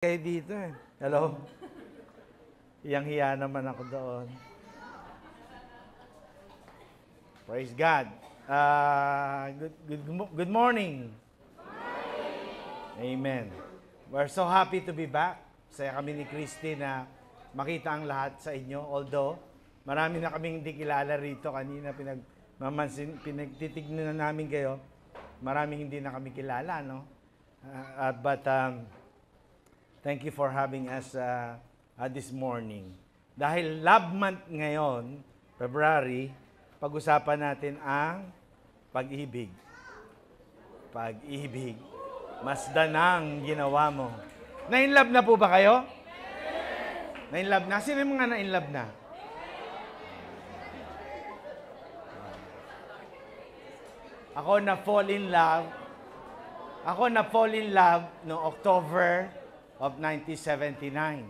Kayo dito eh. Hello? Hiyang-hiya naman ako doon. Praise God. Good morning. Amen. We're so happy to be back. Saya kami ni Christy na makita ang lahat sa inyo. Although, marami na kaming hindi kilala rito. Kanina pinagtitignan na namin kayo. Maraming hindi na kami kilala, no? Thank you for having us this morning. Dahil Love Month ngayon, February, pag-usapan natin ang pag-ibig. Pag-ibig. Masdan ang ginawa mo. Na-in-love na po ba kayo? Na-in-love na? Sino yung mga na-in-love na? Ako na-fall in love noong October of 1979.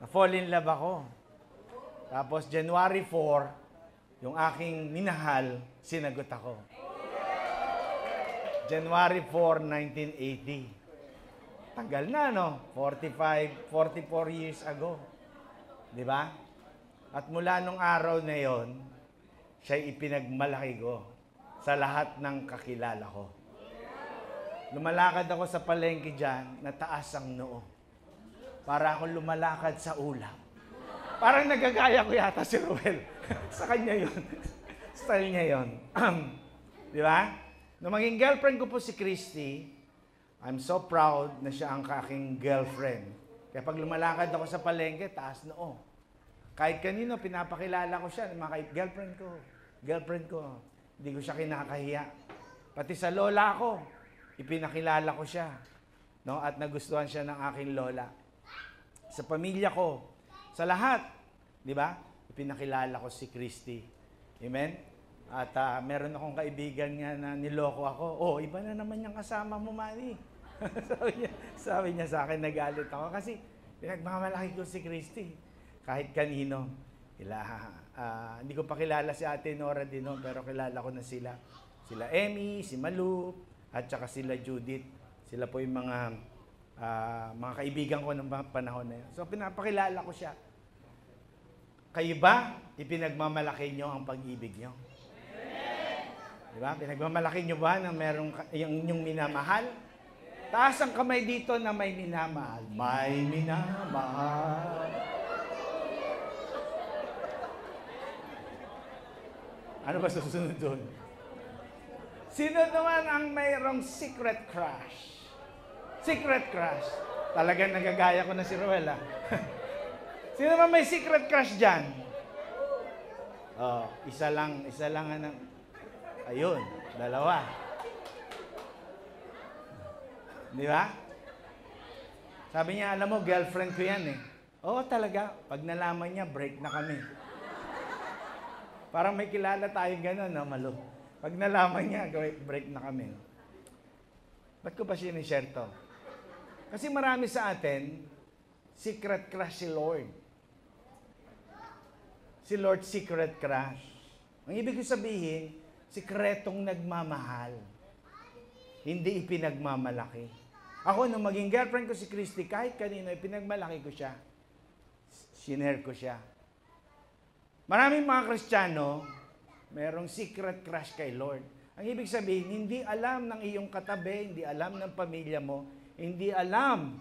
Na-fall in love ako. Tapos January 4, yung aking minahal, sinagot ako. January 4, 1980. Tagal na, no? 44 years ago. Di ba? At mula nung araw na yon, siya'y ipinagmalaki ko sa lahat ng kakilala ko. Lumalakad ako sa palengke dyan, na taas ang noo. Para akong lumalakad sa ulap. Parang nagagaya ko yata si Ruel. Sa kanya yun. Style niya yun. Di ba? Nung maging girlfriend ko po si Christy, I'm so proud na siya ang aking girlfriend. Kaya pag lumalakad ako sa palengke, taas noo. Kahit kanino, pinapakilala ko siya. Girlfriend ko. Hindi ko siya kinakahiya. Pati sa lola ko, ipinakilala ko siya, no? At nagustuhan siya ng aking lola. Sa pamilya ko, sa lahat, di ba? Ipinakilala ko si Christy. Amen? At meron akong kaibigan nga na niloko ako. Oh, iba na naman yung kasama mo, Manny. sabi niya sa akin, nagalit ako. Kasi pinagmamalaki ko si Christy. Kahit kanino. Hindi ko pa kilala si Ate Nora din, no? Pero kilala ko na sila. Sila Emmy, si Malu, at saka sila Judith. Sila po yung mga kaibigan ko ng panahon na yun. So, pinapakilala ko siya. Kayo ba, ipinagmamalaki nyo ang pag-ibig nyo? Diba? Pinagmamalaki nyo ba na merong yung inyong minamahal? Taas ang kamay dito na may minamahal. May minamahal. Ano ba susunod doon? Sino naman ang mayroong secret crush? Secret crush. Talagang nagagaya ko na si Ruel, Sino naman may secret crush dyan? Oh, isa lang. Ayun, dalawa. Di ba? Sabi niya, alam mo, girlfriend ko yan Oo, talaga. Pag nalaman niya, break na kami. Parang may kilala tayong gano'n, no, Malu? Pag nalaman niya, break na kami. Ba't ko ba sinishare to? Kasi marami sa atin, secret crush si Lord. Si Lord secret crush. Ang ibig sabihin, sikretong nagmamahal. Hindi ipinagmamalaki. Ako, nung maging girlfriend ko si Christy, kahit kanino, ipinagmalaki ko siya. Sinare ko siya. Maraming mga Kristiyano, mayroong secret crush kay Lord. Ang ibig sabihin, hindi alam ng iyong katabi, hindi alam ng pamilya mo, hindi alam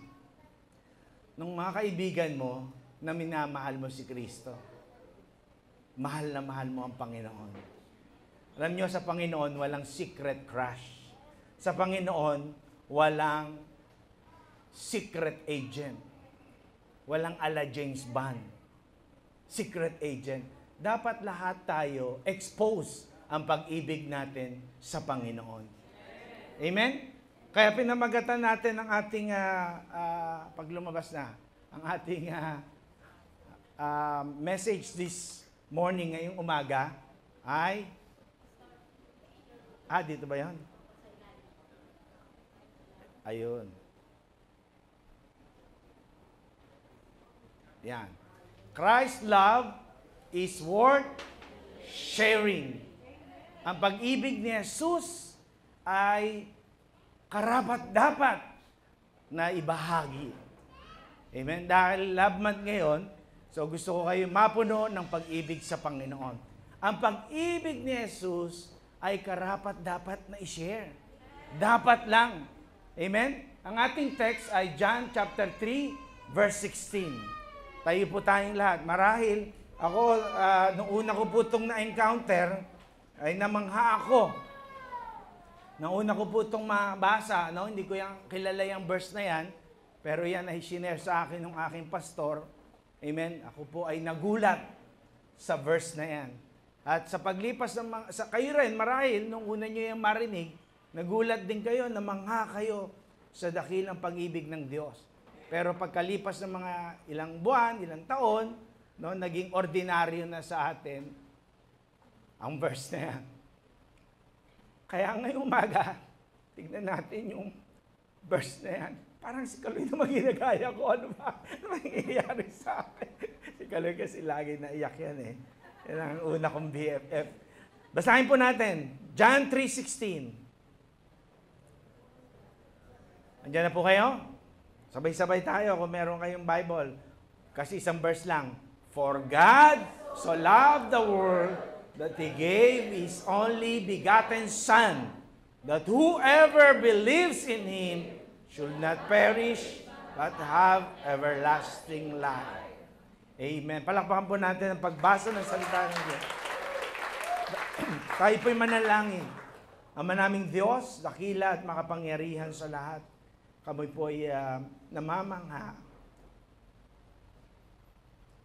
ng mga kaibigan mo na minamahal mo si Kristo. Mahal na mahal mo ang Panginoon. Alam nyo, sa Panginoon, walang secret crush. Sa Panginoon, walang secret agent. Walang ala James Bond. Secret agent. Dapat lahat tayo expose ang pag-ibig natin sa Panginoon. Amen? Kaya pinamagatan natin ang ating, pag lumabas na, ang ating message this morning, ngayong umaga, ay, dito ba yan? Ayun. Yan. Christ's love is worth sharing. Ang pag-ibig ni Jesus ay karapat-dapat na ibahagi. Amen? Dahil love month ngayon, so gusto ko kayo mapuno ng pag-ibig sa Panginoon. Ang pag-ibig ni Jesus ay karapat-dapat na i-share. Dapat lang. Amen? Ang ating text ay John chapter 3, verse 16. Tayo po tayong lahat. Marahil, ako, nung una ko po itong na-encounter, ay namangha ako. Nung una ko po itong mabasa, no? Hindi ko kilala yung verse na yan, pero yan ay sinare sa akin ng aking pastor. Amen? Ako po ay nagulat sa verse na yan. At sa paglipas ng kayo rin, marahil, nung una nyo yung marinig, nagulat din kayo, namangha kayo sa dakilang pag-ibig ng Diyos. Pero pagkalipas ng mga ilang buwan, ilang taon, no, naging ordinaryo na sa atin ang verse na yan. Kaya ngayong umaga, tignan natin yung verse na yan. Parang si Kaloy naman ginagaya ko. Ano ba? Ano nangyayari sa akin? Si Kaloy kasi lagi naiyak yan eh. Yan ang una kong BFF. Basahin po natin. John 3:16. Andiyan na po kayo? Sabay-sabay tayo kung meron kayong Bible. Kasi isang verse lang. For God so loved the world that He gave His only begotten Son, that whoever believes in Him should not perish, but have everlasting life. Amen. Palakpakan po natin ang pagbasa ng salita ng Diyos. Tayo po'y manalangin. Ama naming Diyos, dakila at makapangyarihan sa lahat. Kami po'y namamangha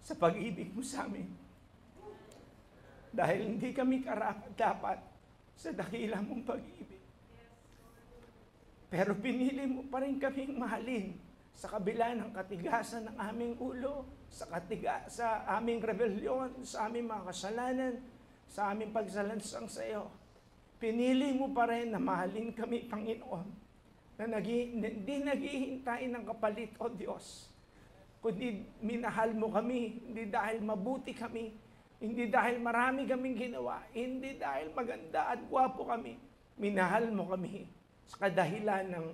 sa pag-ibig mo sa amin. Dahil hindi kami karapat-dapat sa dakila mong pag-ibig. Pero pinili mo pa rin kaming mahalin sa kabila ng katigasan ng aming ulo, sa aming rebelyon, sa aming mga kasalanan, sa aming pagsalansang sa iyo. Pinili mo pa rin na mahalin kami, Panginoon, na hindi naghihintay ng kapalit, O Diyos. Kundi minahal mo kami, hindi dahil mabuti kami, hindi dahil marami kaming ginawa, hindi dahil maganda at gwapo kami. Minahal mo kami sa kadahilan ng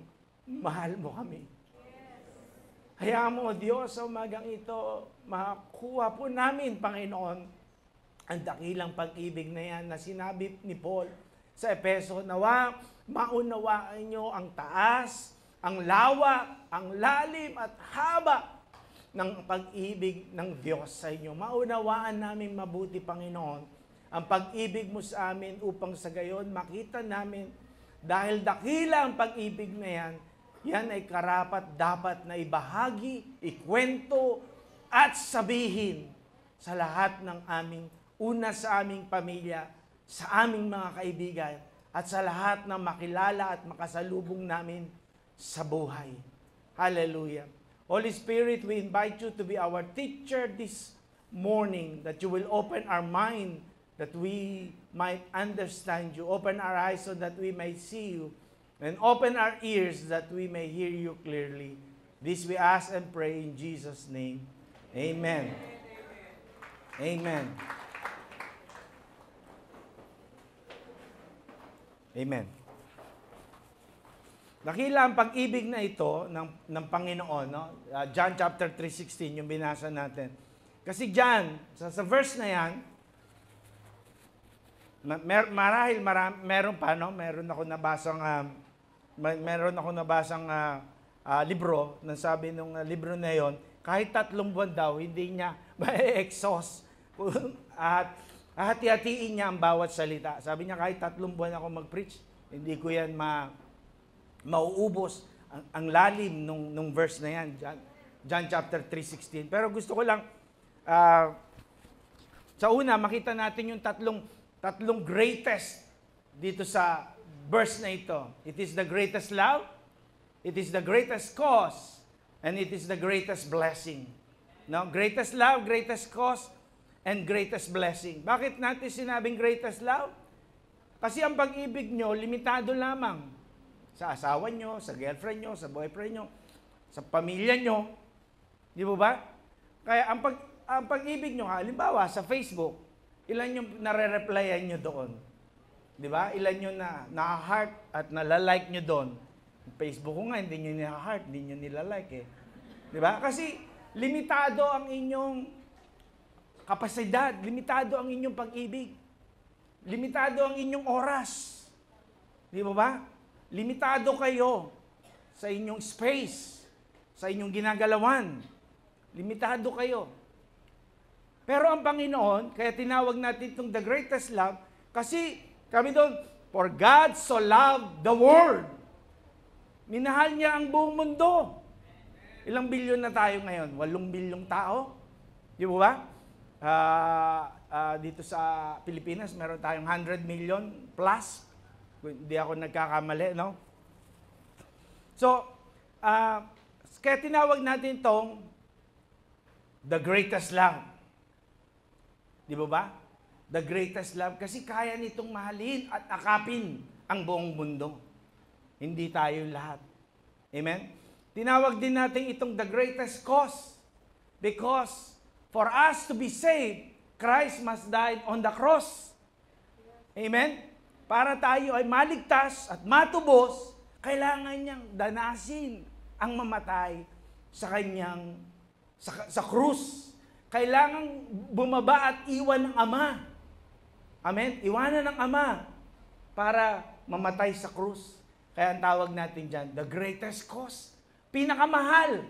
mahal mo kami. Hayaan mo, O Diyos, sa umagang ito, makuha po namin, Panginoon, ang dakilang pag-ibig na yan na sinabi ni Paul sa Epeso. Nawa, maunawaan nyo ang taas, ang lawak, ang lalim at haba ng pag-ibig ng Diyos sa inyo. Maunawaan namin mabuti, Panginoon, ang pag-ibig mo sa amin upang sa gayon makita namin dahil dakila ang pag-ibig na yan, yan ay karapat-dapat na ibahagi, ikwento, at sabihin sa lahat ng sa aming pamilya, sa aming mga kaibigan, at sa lahat ng makilala at makasalubong namin sa buhay. Hallelujah. Holy Spirit, we invite you to be our teacher this morning, that you will open our mind, that we might understand you. Open our eyes so that we may see you. And open our ears that we may hear you clearly. This we ask and pray in Jesus' name. Amen. Amen. Amen. Nakila ang pag-ibig na ito ng Panginoon, no? John chapter 3:16, yung binasa natin. Kasi John, sa verse na yan, meron pa, no? Meron ako nabasang libro, na sabi nung libro na yon, kahit 3 buwan daw, hindi niya ma-exhaust. At hati-hatiin niya ang bawat salita. Sabi niya, kahit 3 buwan ako mag-preach, hindi ko yan mauubos ang lalim nung verse na yan, John chapter 3:16. Pero gusto ko lang, sa una, makita natin yung tatlong greatest dito sa verse na ito. It is the greatest love, it is the greatest cause, and it is the greatest blessing. No? Greatest love, greatest cause, and greatest blessing. Bakit natin sinabing greatest love? Kasi ang pag-ibig nyo, limitado lamang sa asawa nyo, sa girlfriend nyo, sa boyfriend nyo, sa pamilya nyo. Di ba? Kaya ang pag-ibig nyo, halimbawa, sa Facebook, ilan yung nare-replyan nyo doon? Di ba? Ilan yung na-heart at nalalike nyo doon? Facebook ko nga, hindi nyo nila-heart, hindi nyo nila-like eh. Di ba? Kasi limitado ang inyong kapasidad, limitado ang inyong pag-ibig, limitado ang inyong oras. Di ba ba? Limitado kayo sa inyong space, sa inyong ginagalawan. Limitado kayo. Pero ang Panginoon, kaya tinawag natin itong the greatest love, kasi kami doon, for God so loved the world. Minahal niya ang buong mundo. Ilang bilyon na tayo ngayon? 8 bilyong tao? Di ba? Dito sa Pilipinas, meron tayong 100 million plus. Hindi ako nagkakamali, no? So, kaya tinawag natin itong the greatest love. Di ba? The greatest love. Kasi kaya nitong mahalin at akapin ang buong mundo. Hindi tayo lahat. Amen? Tinawag din natin itong the greatest cause. Because for us to be saved, Christ must die on the cross. Amen? Para tayo ay maligtas at matubos, kailangan niyang danasin ang mamatay sa kanyang sa krus. Kailangan bumaba at iwan ng Ama. Amen? Iwanan ng Ama para mamatay sa krus. Kaya ang tawag natin dyan, the greatest cause. Pinakamahal.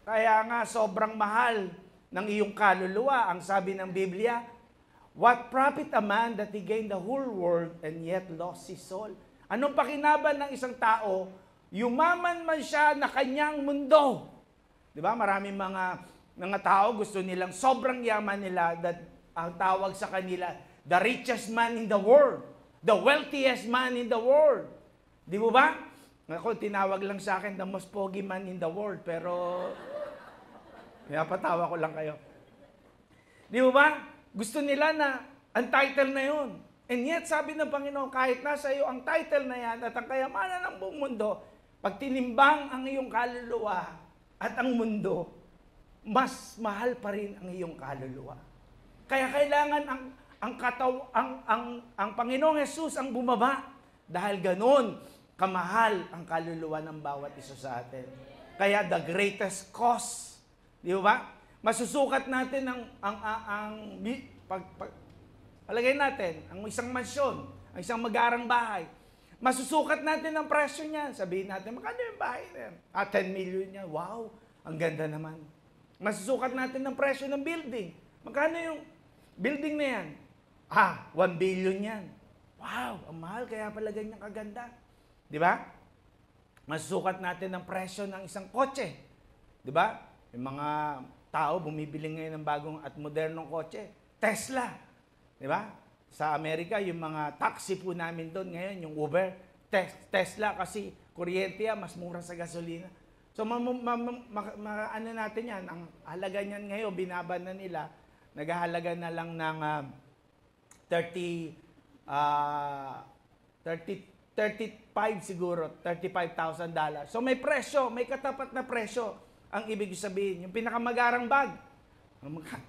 Kaya nga, sobrang mahal ng iyong kaluluwa. Ang sabi ng Biblia, what profit a man that he gained the whole world and yet lost his soul? Anong pakinaban ng isang tao? Yumaman man siya na kanyang mundo. Di ba? Maraming mga tao gusto nilang sobrang yaman nila that ang tawag sa kanila, the richest man in the world. The wealthiest man in the world. Di ba? Ako, tinawag lang sa akin the most pogi man in the world. Pero, pinapatawa ko lang kayo. Di ba? Gusto nila na ang title na yun. And yet, sabi ng Panginoon, kahit nasa iyo ang title na yan at ang kayamanan ng buong mundo, pag tinimbang ang iyong kaluluwa at ang mundo, mas mahal pa rin ang iyong kaluluwa. Kaya kailangan ang Panginoong Hesus ang bumaba dahil ganun kamahal ang kaluluwa ng bawat isa sa atin. Kaya the greatest cause, di ba? Masusukat natin palagay natin, ang isang mansyon, ang isang mag-aarang bahay. Masusukat natin ang presyo niya. Sabihin natin, magkano yung bahay na yan? 10 million niya. Wow, ang ganda naman. Masusukat natin ang presyo ng building. Magkano yung building na yan? 1 billion yan. Wow, ang mahal, kaya pala ganyan kaganda. Di ba? Masusukat natin ang presyo ng isang kotse. Di ba? Yung mga tao bumibili ngayon ng bagong at modernong kotse. Tesla. Di ba? Sa Amerika, yung mga taxi po namin doon ngayon, yung Uber, Tesla kasi kuryente yan, mas mura sa gasolina. So, ano natin yan, ang halaga niyan ngayon, binaban na nila, naghahalaga na lang ng 35 siguro, $35,000. So may presyo, may katapat na presyo ang ibig sabihin. Yung pinakamagarang bag.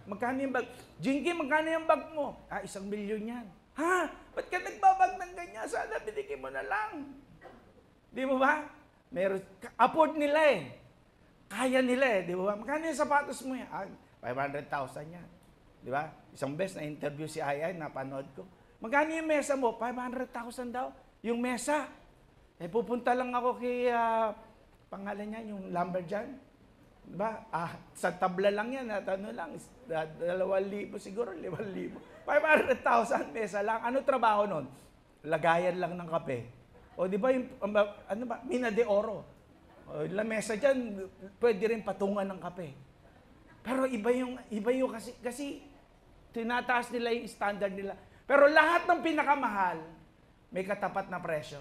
Magkano yung bag? Jinky, magkano yung bag mo? 1 milyon yan. Ha? Ba't ka nagbabag ng ganyan? Sana binigay mo na lang. Di mo ba? Meron, afford nila eh. Kaya nila eh. Di ba? Magkano yung sapatos mo yan? 500,000 yan. Di ba? Isang beses na interview si Ayay, napanood ko. Magkano yung mesa mo? 500,000 daw. Yung mesa. Eh, pupunta lang ako kay, pangalan niya, yung lumberjan. Diba? Sa tabla lang yan, at ano lang, 2,000 siguro, 5,000. 500,000 mesa lang. Ano trabaho nun? Lagayan lang ng kape. O di ba yung, ano ba, mina de oro. O, yung mesa dyan, pwede rin patungan ng kape. Pero iba yung kasi tinataas nila yung standard nila. Pero lahat ng pinakamahal, may katapat na presyo.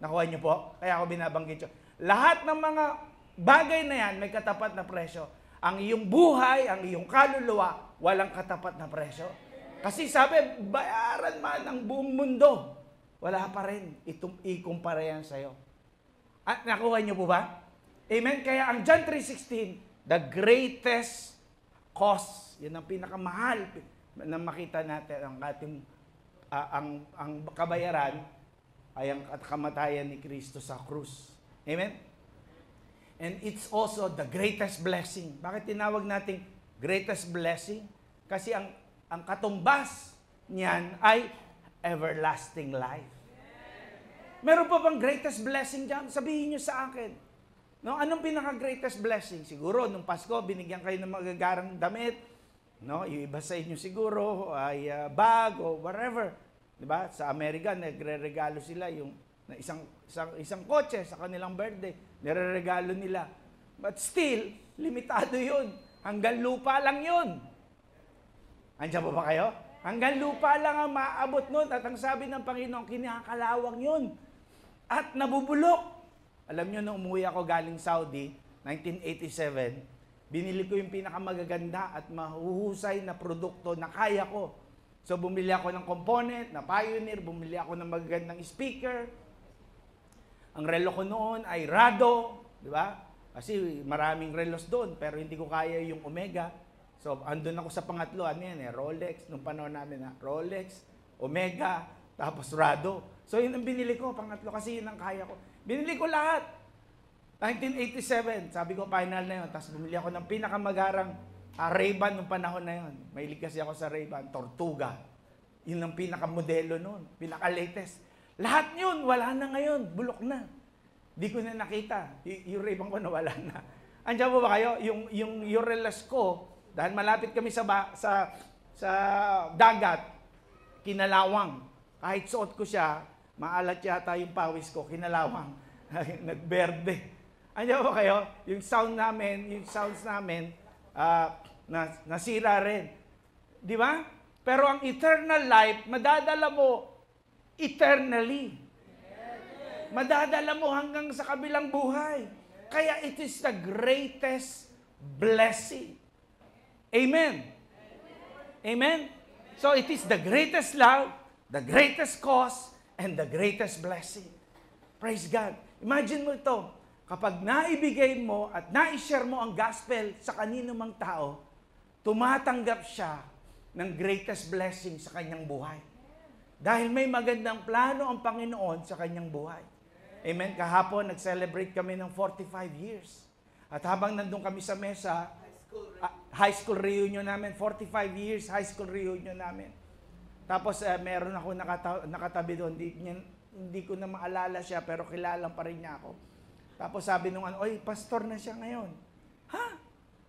Nakuha niyo po? Kaya ako binabanggit yun. Lahat ng mga bagay na yan, may katapat na presyo. Ang iyong buhay, ang iyong kaluluwa, walang katapat na presyo. Kasi sabi, bayaran man ang buong mundo, wala pa rin ikumpara yan sa'yo. At nakuha niyo po ba? Amen? Kaya ang John 3:16, the greatest cause, yan ang pinakamahal na makita natin ang ating ang kabayaran ay ang kamatayan ni Kristo sa krus. Amen? And it's also the greatest blessing. Bakit tinawag nating greatest blessing? Kasi ang katumbas niyan ay everlasting life. Meron pa bang greatest blessing dyan? Sabihin niyo sa akin. No, anong pinaka-greatest blessing? Siguro, nung Pasko, binigyan kayo ng magagarang damit. No, yung iba sa inyo siguro ay bag o whatever. Diba? Sa Amerika, nagre-regalo sila yung isang kotse sa kanilang birthday. Nire-regalo nila. But still, limitado yun. Hanggang lupa lang yun. Andiyan pa ba kayo? Hanggang lupa lang ang maaabot nun. At ang sabi ng Panginoon, kinakalawang yun. At nabubulok. Alam nyo, nung umuwi ako galing Saudi, 1987, binili ko yung pinakamagaganda at mahuhusay na produkto na kaya ko. So, bumili ako ng component, na Pioneer, bumili ako ng magagandang speaker. Ang relo ko noon ay Rado, di ba? Kasi maraming relos doon, pero hindi ko kaya yung Omega. So, andun ako sa pangatlo, ano yan Rolex, nung panahon namin Rolex, Omega, tapos Rado. So, yun ang binili ko, pangatlo, kasi yun ang kaya ko. Binili ko lahat. 1987, sabi ko, final na yun. Tapos bumili ako ng pinakamagarang Ray-Ban nung panahon na yun. Mahilig kasi ako sa Ray-Ban, Tortuga. Yun ang pinakamodelo noon, pinaka-latest. Lahat yun, wala na ngayon, bulok na. Di ko na nakita. Yung Ray-Ban ko nawala na. Andiyan po ba kayo? Yung Urelas ko, dahil malapit kami sa dagat, kinalawang. Kahit suot ko siya, maalat yata yung pawis ko, kinalawang. Nagberde. Andiyan ba kayo? Yung sounds namin, nasira rin. Di ba? Pero ang eternal life, madadala mo eternally. Madadala mo hanggang sa kabilang buhay. Kaya it is the greatest blessing. Amen. Amen? So it is the greatest love, the greatest cause, and the greatest blessing. Praise God. Imagine mo ito, kapag naibigay mo at na-share mo ang gospel sa kanino mang tao, tumatanggap siya ng greatest blessing sa kanyang buhay. Dahil may magandang plano ang Panginoon sa kanyang buhay. Amen? Kahapon, nag-celebrate kami ng 45 years. At habang nandun kami sa mesa, high school reunion namin, 45 years high school reunion namin. Tapos meron ako nakatabi doon, hindi ko na maalala siya, pero kilala pa rin niya ako. Tapos sabi nung oy, pastor na siya ngayon. Ha?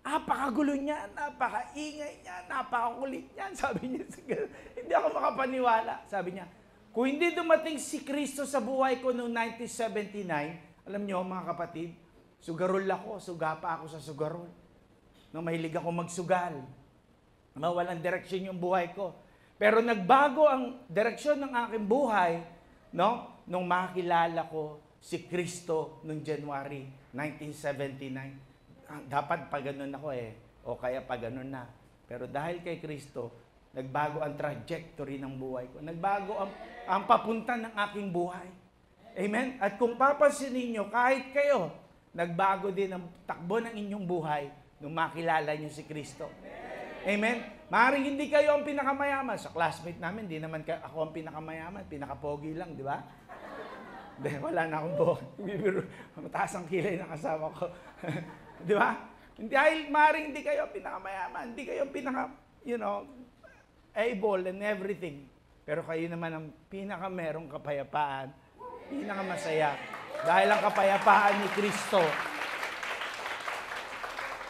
Napakagulo niya, napakaingay niya, napakakulit niya. Sabi niya, hindi ako makapaniwala. Sabi niya, kung hindi dumating si Kristo sa buhay ko noong 1979, alam niyo mga kapatid, sugarol ako, sugapa ako sa sugarol. No, mahilig ako magsugal. Mawalang direksyon yung buhay ko. Pero nagbago ang direksyon ng aking buhay, no, nung makilala ko si Kristo noong January 1979. Dapat pa ganun ako o kaya pa ganun na. Pero dahil kay Kristo, nagbago ang trajectory ng buhay ko. Nagbago ang papunta ng aking buhay. Amen? At kung papansinin nyo, kahit kayo, nagbago din ang takbo ng inyong buhay nung makilala nyo si Kristo. Amen? Maaaring hindi kayo ang pinakamayaman. Sa classmate namin, di naman ako ang pinakamayaman. Pinakapogi lang, di ba? Wala na akong buhok. Mataas ang kilay na kasama ko. Di ba? Dahil maaaring hindi kayo pinakamayaman. Hindi kayo able and everything. Pero kayo naman ang pinakamerong kapayapaan. Pinakamasaya. Dahil ang kapayapaan ni Kristo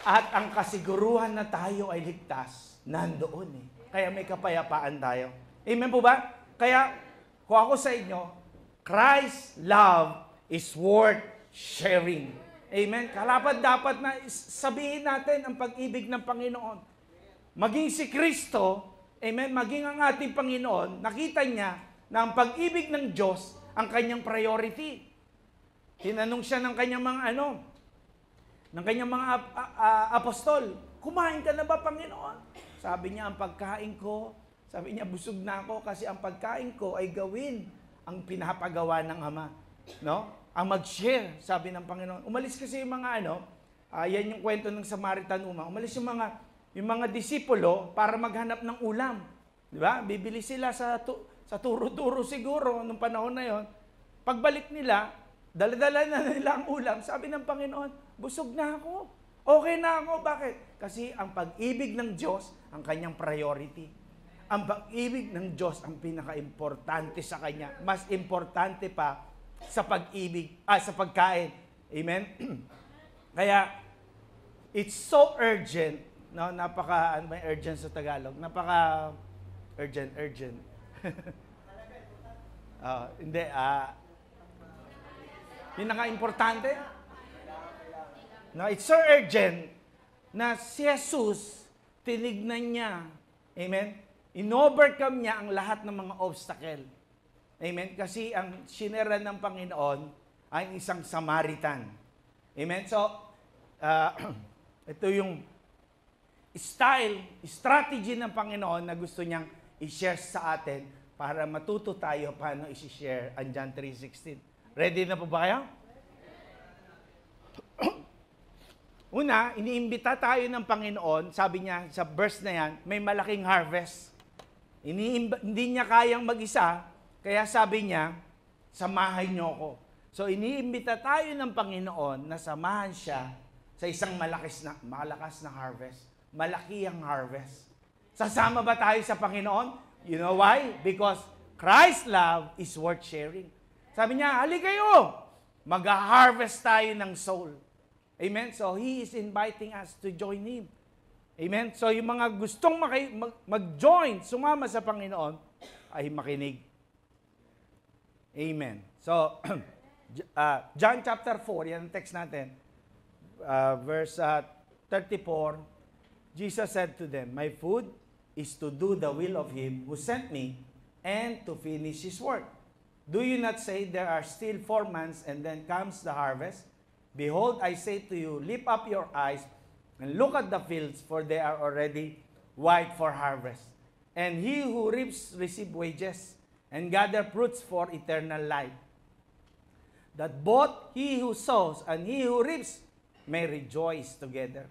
at ang kasiguruhan na tayo ay ligtas, nandoon Kaya may kapayapaan tayo. Amen po ba? Kaya, kung ako sa inyo, Christ's love is worth sharing. Amen? Dapat na sabihin natin ang pag-ibig ng Panginoon. Maging si Kristo, amen, maging ang ating Panginoon, nakita niya na ang pag-ibig ng Diyos ang kanyang priority. Tinanong siya ng kanyang mga ng kanyang mga apostol, kumain ka na ba, Panginoon? Sabi niya, ang pagkain ko, sabi niya, busog na ako kasi ang pagkain ko ay gawin ang pinapagawa ng Ama. No? Ang mag-share, sabi ng Panginoon. Umalis kasi yung mga yan yung kwento ng Samaritan Woman. Umalis yung mga disipulo para maghanap ng ulam. Di ba? Bibili sila sa turo-turo siguro nung panahon na yon. pagbalik nila, dala-dala na nila ang ulam, sabi ng Panginoon, busog na ako. Okay na ako. Bakit? Kasi ang pag-ibig ng Diyos, ang kanyang priority. Ang pag-ibig ng Diyos ang pinaka-importante sa kanya. Mas importante pa sa pag-ibig, sa pagkain. Amen? Kaya, it's so urgent, no? Ano ba yung urgent sa Tagalog? Urgent. Hindi, pinaka-importante. No, it's so urgent na si Jesus, tinignan niya, amen? In-overcome niya ang lahat ng mga obstacle. Amen? Kasi ang sinera ng Panginoon ay isang Samaritan. Amen? So, ito yung strategy ng Panginoon na gusto niyang i-share sa atin para matuto tayo paano i-share ang John 3:16. Ready na po ba kayo? Una, iniimbita tayo ng Panginoon, sabi niya sa verse na yan, may malaking harvest. Hindi niya kayang mag-isa, kaya sabi niya, samahan niyo ako. So, iniimbita tayo ng Panginoon na samahan siya sa isang malakas na harvest. Malaki ang harvest. Sasama ba tayo sa Panginoon? You know why? Because Christ's love is worth sharing. Sabi niya, halika kayo, mag-harvest tayo ng soul. Amen? So, He is inviting us to join Him. Amen? So, yung mga gustong mag-join, sumama sa Panginoon, ay makinig. Amen. So, John chapter 4, yan ang text natin. Verse 34, Jesus said to them, my food is to do the will of Him who sent me and to finish His work. Do you not say there are still 4 months and then comes the harvest? Behold, I say to you, lift up your eyes and look at the fields, for they are already white for harvest. And he who reaps receive wages and gather fruits for eternal life, that both he who sows and he who reaps may rejoice together.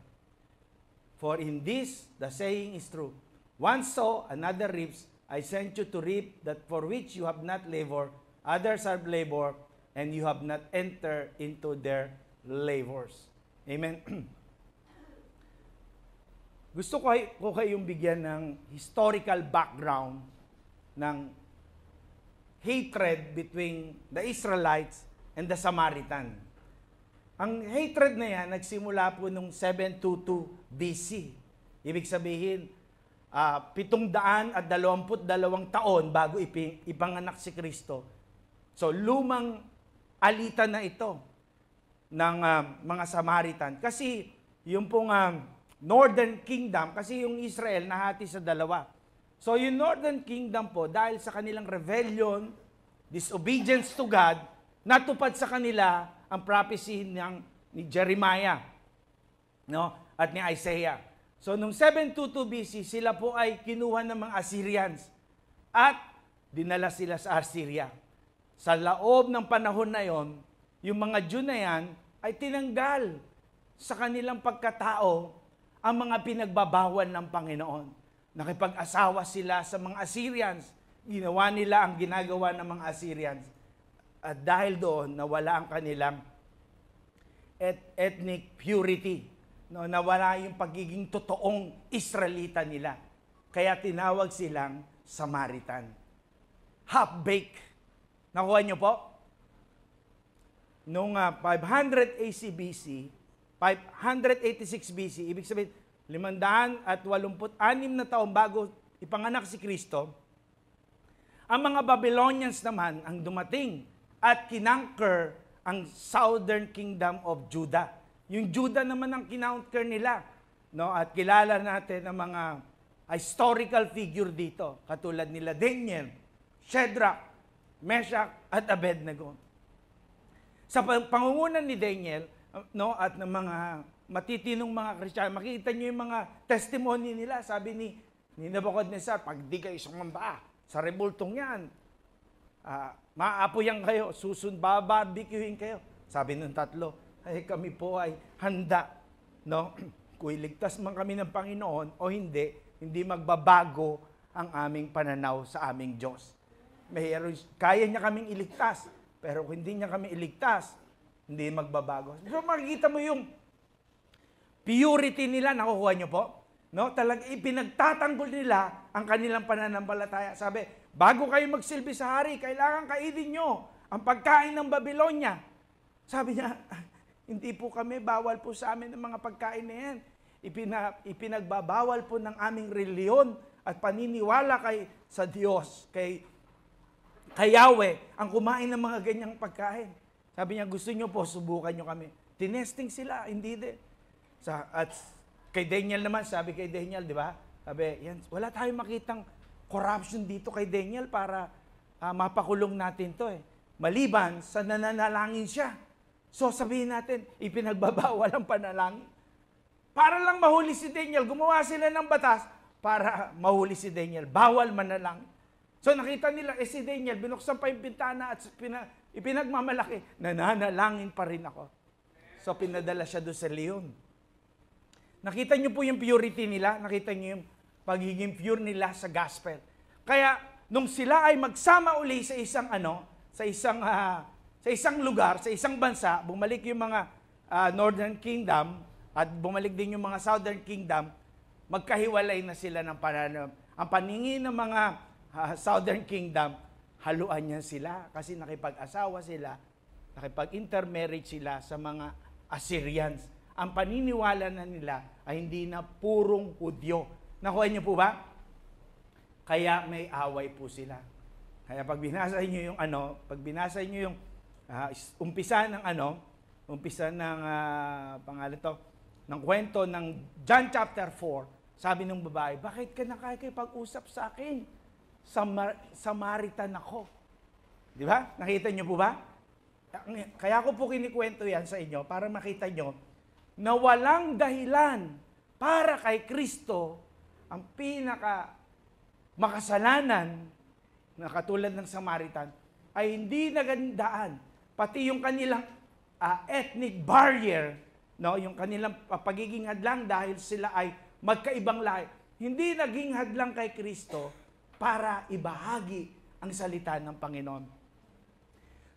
For in this the saying is true, one sow, another reaps. I sent you to reap that for which you have not labored, others have labored, and you have not entered into their labors. Amen. Gusto ko kayong bigyan ng historical background ng hatred between the Israelites and the Samaritan. Ang hatred na yan, nagsimula po nung 722 BC. Ibig sabihin, 722 taon bago ipanganak si Kristo. So, lumang alitan na ito ng mga Samaritan. Kasi yung pong Northern Kingdom, kasi yung Israel nahati sa dalawa. So yung Northern Kingdom po, dahil sa kanilang rebellion, disobedience to God, natupad sa kanila ang prophecy ni Jeremiah, no? At ni Isaiah. So nung 722 BC, sila po ay kinuha ng mga Assyrians at dinala sila sa Assyria. Sa loob ng panahon na yon, yung mga Jew na yan ay tinanggal sa kanilang pagkatao ang mga pinagbabawal ng Panginoon. Nakipag-asawa sila sa mga Assyrians. Ginawa nila ang ginagawa ng mga Assyrians. At dahil doon, nawala ang kanilang ethnic purity. No, nawala yung pagiging totoong Israelita nila. Kaya tinawag silang Samaritan. Half-baked. Nakuha niyo po? Noong 500 AC BC, 586 BC, ibig sabihin, 586 na taon bago ipanganak si Kristo, ang mga Babylonians naman ang dumating at kinanker ang Southern Kingdom of Judah. Yung Judah naman ang kinanker nila. No? At kilala natin ang mga historical figure dito, katulad nila Daniel, Shadrach, Meshach, at Abednego. Sa pangungunan ni Daniel, no, at ng mga matitinong mga Kristiyano, makikita niyo yung mga testimony nila. Sabi ni Nebuchadnezzar, pag di kayo sumamba sa rebultong yan, maapoyan kayo, babarbecuehin kayo. Sabi ng tatlo, ay kami po ay handa, no? Kung iligtas man kami ng Panginoon o hindi magbabago ang aming pananaw sa aming Diyos. Kaya niya kaming iligtas. Pero kung hindi niya kami iligtas, hindi magbabago. So makikita mo yung purity nila, nakukuha niyo po? No? Talagang ipinagtatanggol nila ang kanilang pananampalataya. Sabi, bago kayo magsilbi sa hari, kailangan kainin nyo ang pagkain ng Babylonia. Sabi niya, hindi po kami, bawal po sa amin ng mga pagkain na yan. Ipinagbabawal po ng aming reliyon at paniniwala sa Diyos, kay Yahweh, ang kumain ng mga ganyang pagkain. Sabi niya, gusto niyo po, subukan niyo kami. Tinesting sila, hindi din. At kay Daniel naman, sabi kay Daniel, di ba? Sabi, yan, wala tayong makitang corruption dito kay Daniel para mapakulong natin to eh. Maliban sa nananalangin siya. So sabihin natin, ipinagbabawal ang panalangin. Para lang mahuli si Daniel, gumawa sila ng batas para mahuli si Daniel. Bawal manalangin. So nakita nila, si Daniel, binuksan pa yung bintana at ipinagmamalaki, nananalangin pa rin ako. So pinadala siya doon sa leon. Nakita niyo po yung purity nila, nakita niyo yung pagiging pure nila sa gospel. Kaya nung sila ay magsama uli sa isang lugar, sa isang bansa, bumalik yung mga Northern Kingdom at bumalik din yung mga Southern Kingdom, magkahiwalay na sila ng pananaw. Ang paningin ng mga Southern Kingdom, haluan niya sila kasi nakipag-asawa sila, nakipag-intermarriage sila sa mga Assyrians. Ang paniniwala na nila ay hindi na purong Hudyo. Nakuha niyo po ba? Kaya may away po sila. Kaya pag binasa niyo yung umpisa ng pangalan to, ng kwento ng John chapter 4, sabi ng babae, bakit ka nakikipag-usap sa akin? Samaritan ako. Di ba? Nakita niyo po ba? Kaya ko po kinikwento yan sa inyo para makita niyo na walang dahilan para kay Kristo ang pinaka makasalanan na katulad ng Samaritan ay hindi nagandaan. Pati yung kanilang ethnic barrier, no, yung kanilang pagiging hadlang dahil sila ay magkaibang lahi, hindi naging hadlang kay Kristo para ibahagi ang salita ng Panginoon.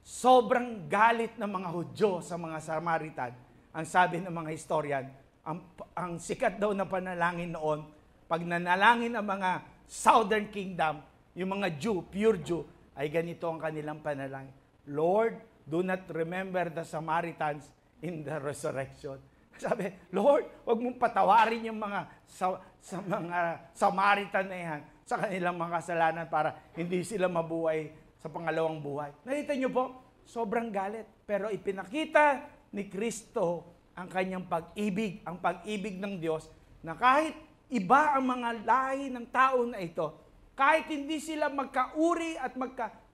Sobrang galit ng mga Hudyo sa mga Samaritan. Ang sabi ng mga historian, ang sikat daw na panalangin noon, pag nanalangin ang mga Southern Kingdom, yung mga Jew, pure Jew, ay ganito ang kanilang panalangin. Lord, do not remember the Samaritans in the resurrection. Sabi, Lord, wag mong patawarin yung mga Samaritan na yan sa kanilang mga kasalanan para hindi sila mabuhay sa pangalawang buhay. Nakita niyo po, sobrang galit. Pero ipinakita ni Kristo ang kanyang pag-ibig, ang pag-ibig ng Diyos, na kahit iba ang mga lahi ng tao na ito, kahit hindi sila magkauri at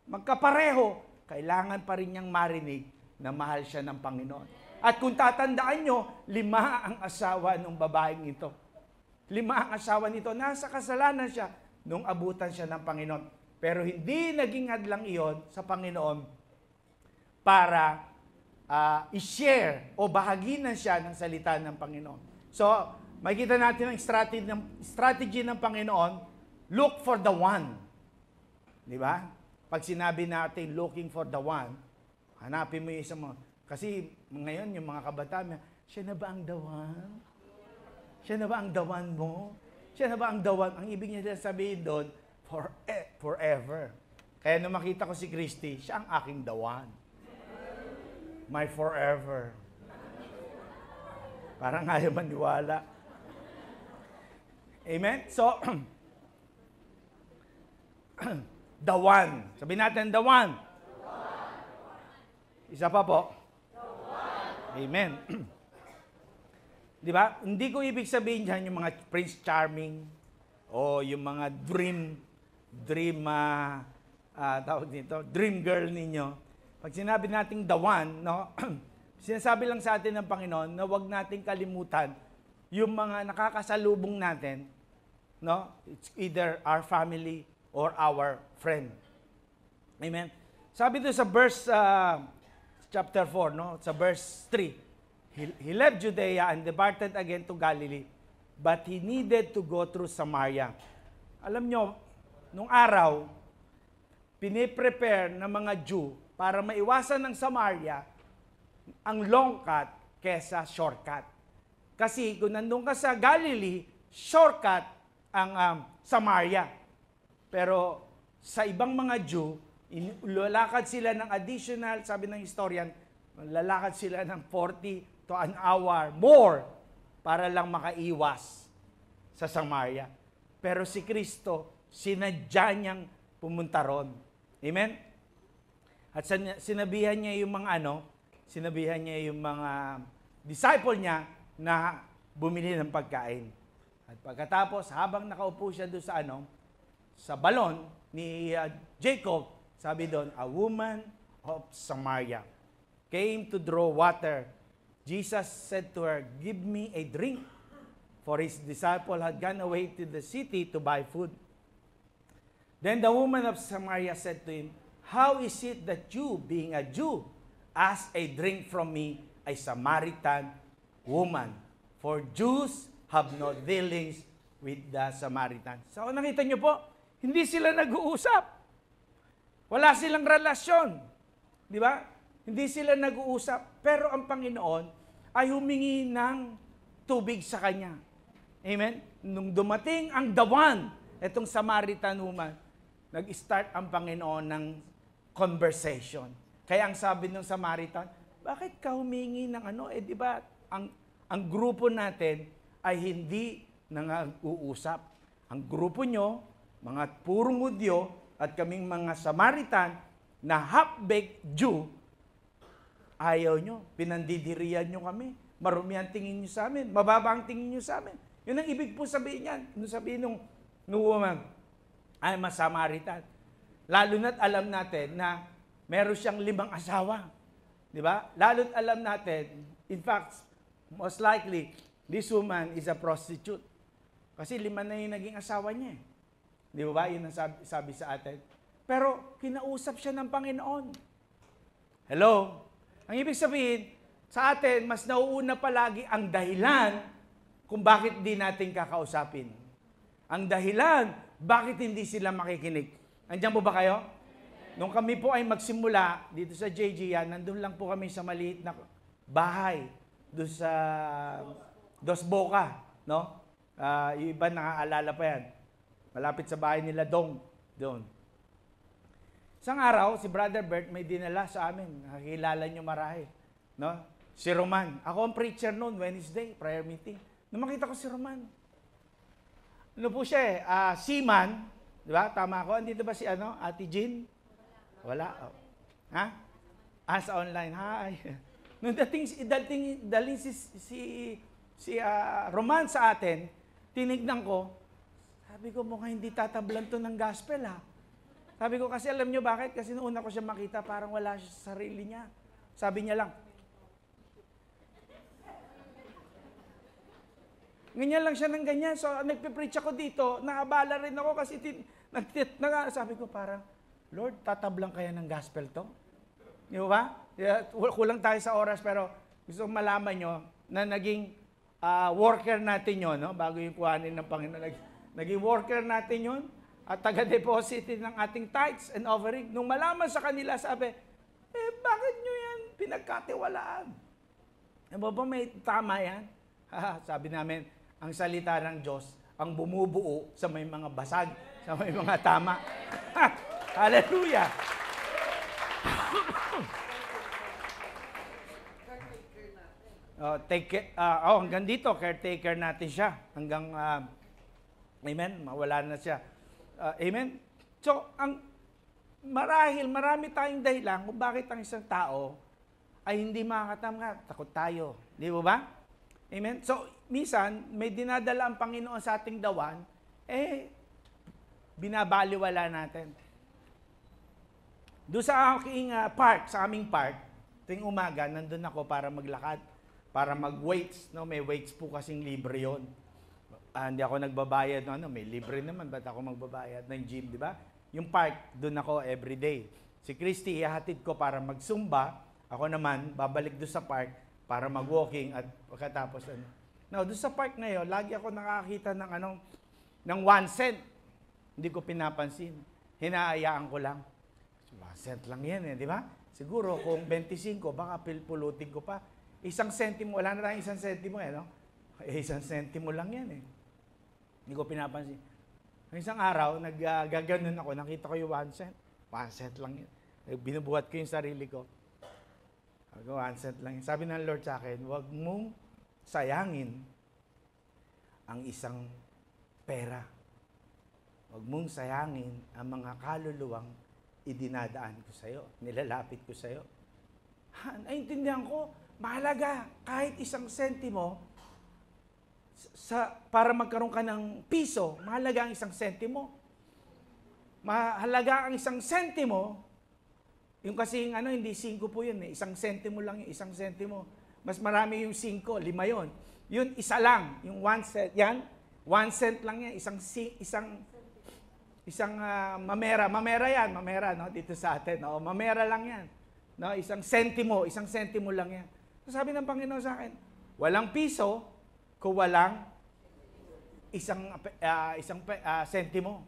magkapareho, kailangan pa rin niyang marinig na mahal siya ng Panginoon. At kung tatandaan nyo, 5 ang asawa ng babaeng ito. 5 ang asawa nito. Nasa kasalanan siya nung abutan siya ng Panginoon. Pero hindi naging hadlang iyon sa Panginoon para i-share o bahaginan siya ng salita ng Panginoon. So, makikita natin ang strategy ng Panginoon, look for the one. Di ba? Pag sinabi natin looking for the one, hanapin mo yung isang mga, kasi ngayon yung mga kabataan, siya na ba ang the one? Siya na ba ang the one mo? Siya na ba ang the one? Ang ibig niya sabihin doon, forever. Kaya nung makita ko si Christy, siya ang aking the one. My forever. Parang ayaw maniwala. Amen? So, the one. Sabihin natin, the one. Isa pa po. Amen. Di ba? Hindi ko ibig sabihin dyan yung mga Prince Charming o yung mga dream girl ninyo. Pag sinabi nating the one, no? Sinasabi lang sa atin ng Panginoon na huwag nating kalimutan yung mga nakakasalubong natin, no? It's either our family or our friend. Amen. Sabi doon sa verse chapter 4, no? Sa verse 3. He left Judea and departed again to Galilee, but he needed to go through Samaria. Alam nyo, nung araw, piniprepare ng mga Jew para maiwasan ng Samaria ang long cut kesa shortcut. Kasi kung nandun ka sa Galilee, shortcut ang Samaria. Pero sa ibang mga Jew, lalakad sila ng additional, sabi ng historian, lalakad sila ng 40 to an hour more para lang makaiwas sa Samaria. Pero si Kristo, sinadya niyang pumunta ron. Amen? At sinabihan niya yung mga disciple niya na bumili ng pagkain. At pagkatapos, habang nakaupo siya doon sa balon ni Jacob, sabi doon, a woman of Samaria came to draw water. Jesus said to her, "Give me a drink," for his disciple had gone away to the city to buy food. Then the woman of Samaria said to him, "How is it that you, being a Jew, ask a drink from me, a Samaritan woman? For Jews have no dealings with the Samaritans." So nakita niyo po, hindi sila nag-uusap. Wala silang relasyon. Di ba? Hindi sila nag-uusap. Pero ang Panginoon ay humingi ng tubig sa kanya. Amen? Nung dumating ang the one, itong Samaritan woman, nag-start ang Panginoon ng conversation. Kaya ang sabi ng Samaritan, bakit ka humingi ng di ba, ang grupo natin ay hindi nang-uusap. Ang grupo nyo, mga purong Hudyo, at kaming mga Samaritan na half-baked Jew, ayaw nyo, pinandidiriyan nyo kami. Marumi ang tingin nyo sa amin, mababa ang tingin nyo sa amin. Yun ang ibig po sabihin yan. Yung sabihin nung woman, ay Samaritan. Lalo na't alam natin na meron siyang 5 asawa. Di ba? Lalo't alam natin, in fact, most likely, this woman is a prostitute. Kasi 5 na yung naging asawa niya. Di ba? Yun ang sabi sa atin. Pero kinausap siya ng Panginoon. Hello? Ang ibig sabihin, sa atin, mas nauuna palagi ang dahilan kung bakit di natin kakausapin. Ang dahilan, bakit hindi sila makikinig. Andiyan po ba kayo? Nung kami po ay magsimula dito sa JG, nandun lang po kami sa maliit na bahay doon sa Dos Boca, no? Yung iba nakaalala pa yan. Malapit sa bahay nila doon. Isang araw, si Brother Bert may dinala sa amin. Nakakilala nyo marahil. No? Si Roman. Ako ang preacher noon, Wednesday, prayer meeting. Nung makita ko si Roman. Ano po siya seaman. Di ba? Tama ako. Andito ba si Ate Jean? Wala. Oh. Ha? Sa online. Hi. Nung daling si Roman sa atin, tinignan ko, sabi ko, mukhang hindi tatablan to ng gospel, ha? Sabi ko, kasi alam nyo bakit? Kasi noong una ko siya makita, parang wala siya sa sarili niya. Sabi niya lang, ganyan lang siya ng ganyan. So, nagpipreach ako dito, naabala rin ako kasi sabi ko parang, Lord, tatablang kaya ng gospel to? Di ba? Kulang tayo sa oras, pero gusto kong malaman nyo na naging worker natin yun, no? Bago yung kuhanin ng Panginoon. Naging worker natin yun at taga-deposit ng ating tithes and offering. Nung malaman sa kanila, sabi, bakit nyo yan pinagkatiwalaan? Ba may tama yan? Sabi namin, ang salita ng Diyos, ang bumubuo sa may mga basag, sa may mga tama. Hallelujah! Hanggang dito, caretaker natin siya. Hanggang, amen, mawala na siya. Amen? So, marami tayong dahilan kung bakit ang isang tao ay hindi makakatanggap. Takot tayo. Di ba? Amen? So, minsan, may dinadala ang Panginoon sa ating dawan, binabaliwala natin. Doon sa aking park, sa aming park, tuwing umaga, nandun ako para maglakad, para mag-weights. No? May weights po kasing libre yun. Hindi ako nagbabayad. May libre naman. Ba't ako magbabayad ng gym, di ba? Yung park, doon ako everyday. Si Christy, ihahatid ko para magsumba. Ako naman, babalik doon sa park para mag-walking at pagkatapos Now, doon sa park na yun, lagi ako nakakita ng 1 cent. Hindi ko pinapansin. Hinaayaan ko lang. 1 cent lang yan, di ba? Siguro kung 25, baka pulutin ko pa. 1 sentimo, wala na tayong 1 sentimo no? 1 sentimo lang yan Hindi ko pinapansin. Isang araw, naggaganon ako, nakita ko yung 1 cent. 1 cent lang yan. Binubuhat ko yung sarili ko. 1 cent lang yan. Sabi ng Lord sa akin, huwag mong sayangin ang isang pera. Huwag mong sayangin ang mga kaluluwang idinadaan ko sa'yo, nilalapit ko sa'yo. Naintindihan ko, mahalaga kahit 1 sentimo, para magkaroon ka ng piso, mahalaga ang 1 sentimo. Mahalaga ang 1 sentimo, yung kasing hindi 5 po yun 1 sentimo lang yung 1 sentimo. Mas marami yung 5, 5 yun. Yun, isa lang, yung 1 cent, yan, 1 cent lang yan, isang mamera yan, no, dito sa atin, no, mamera lang yan. No, 1 sentimo lang yan. So, sabi ng Panginoon sa akin, walang piso kung walang isang sentimo.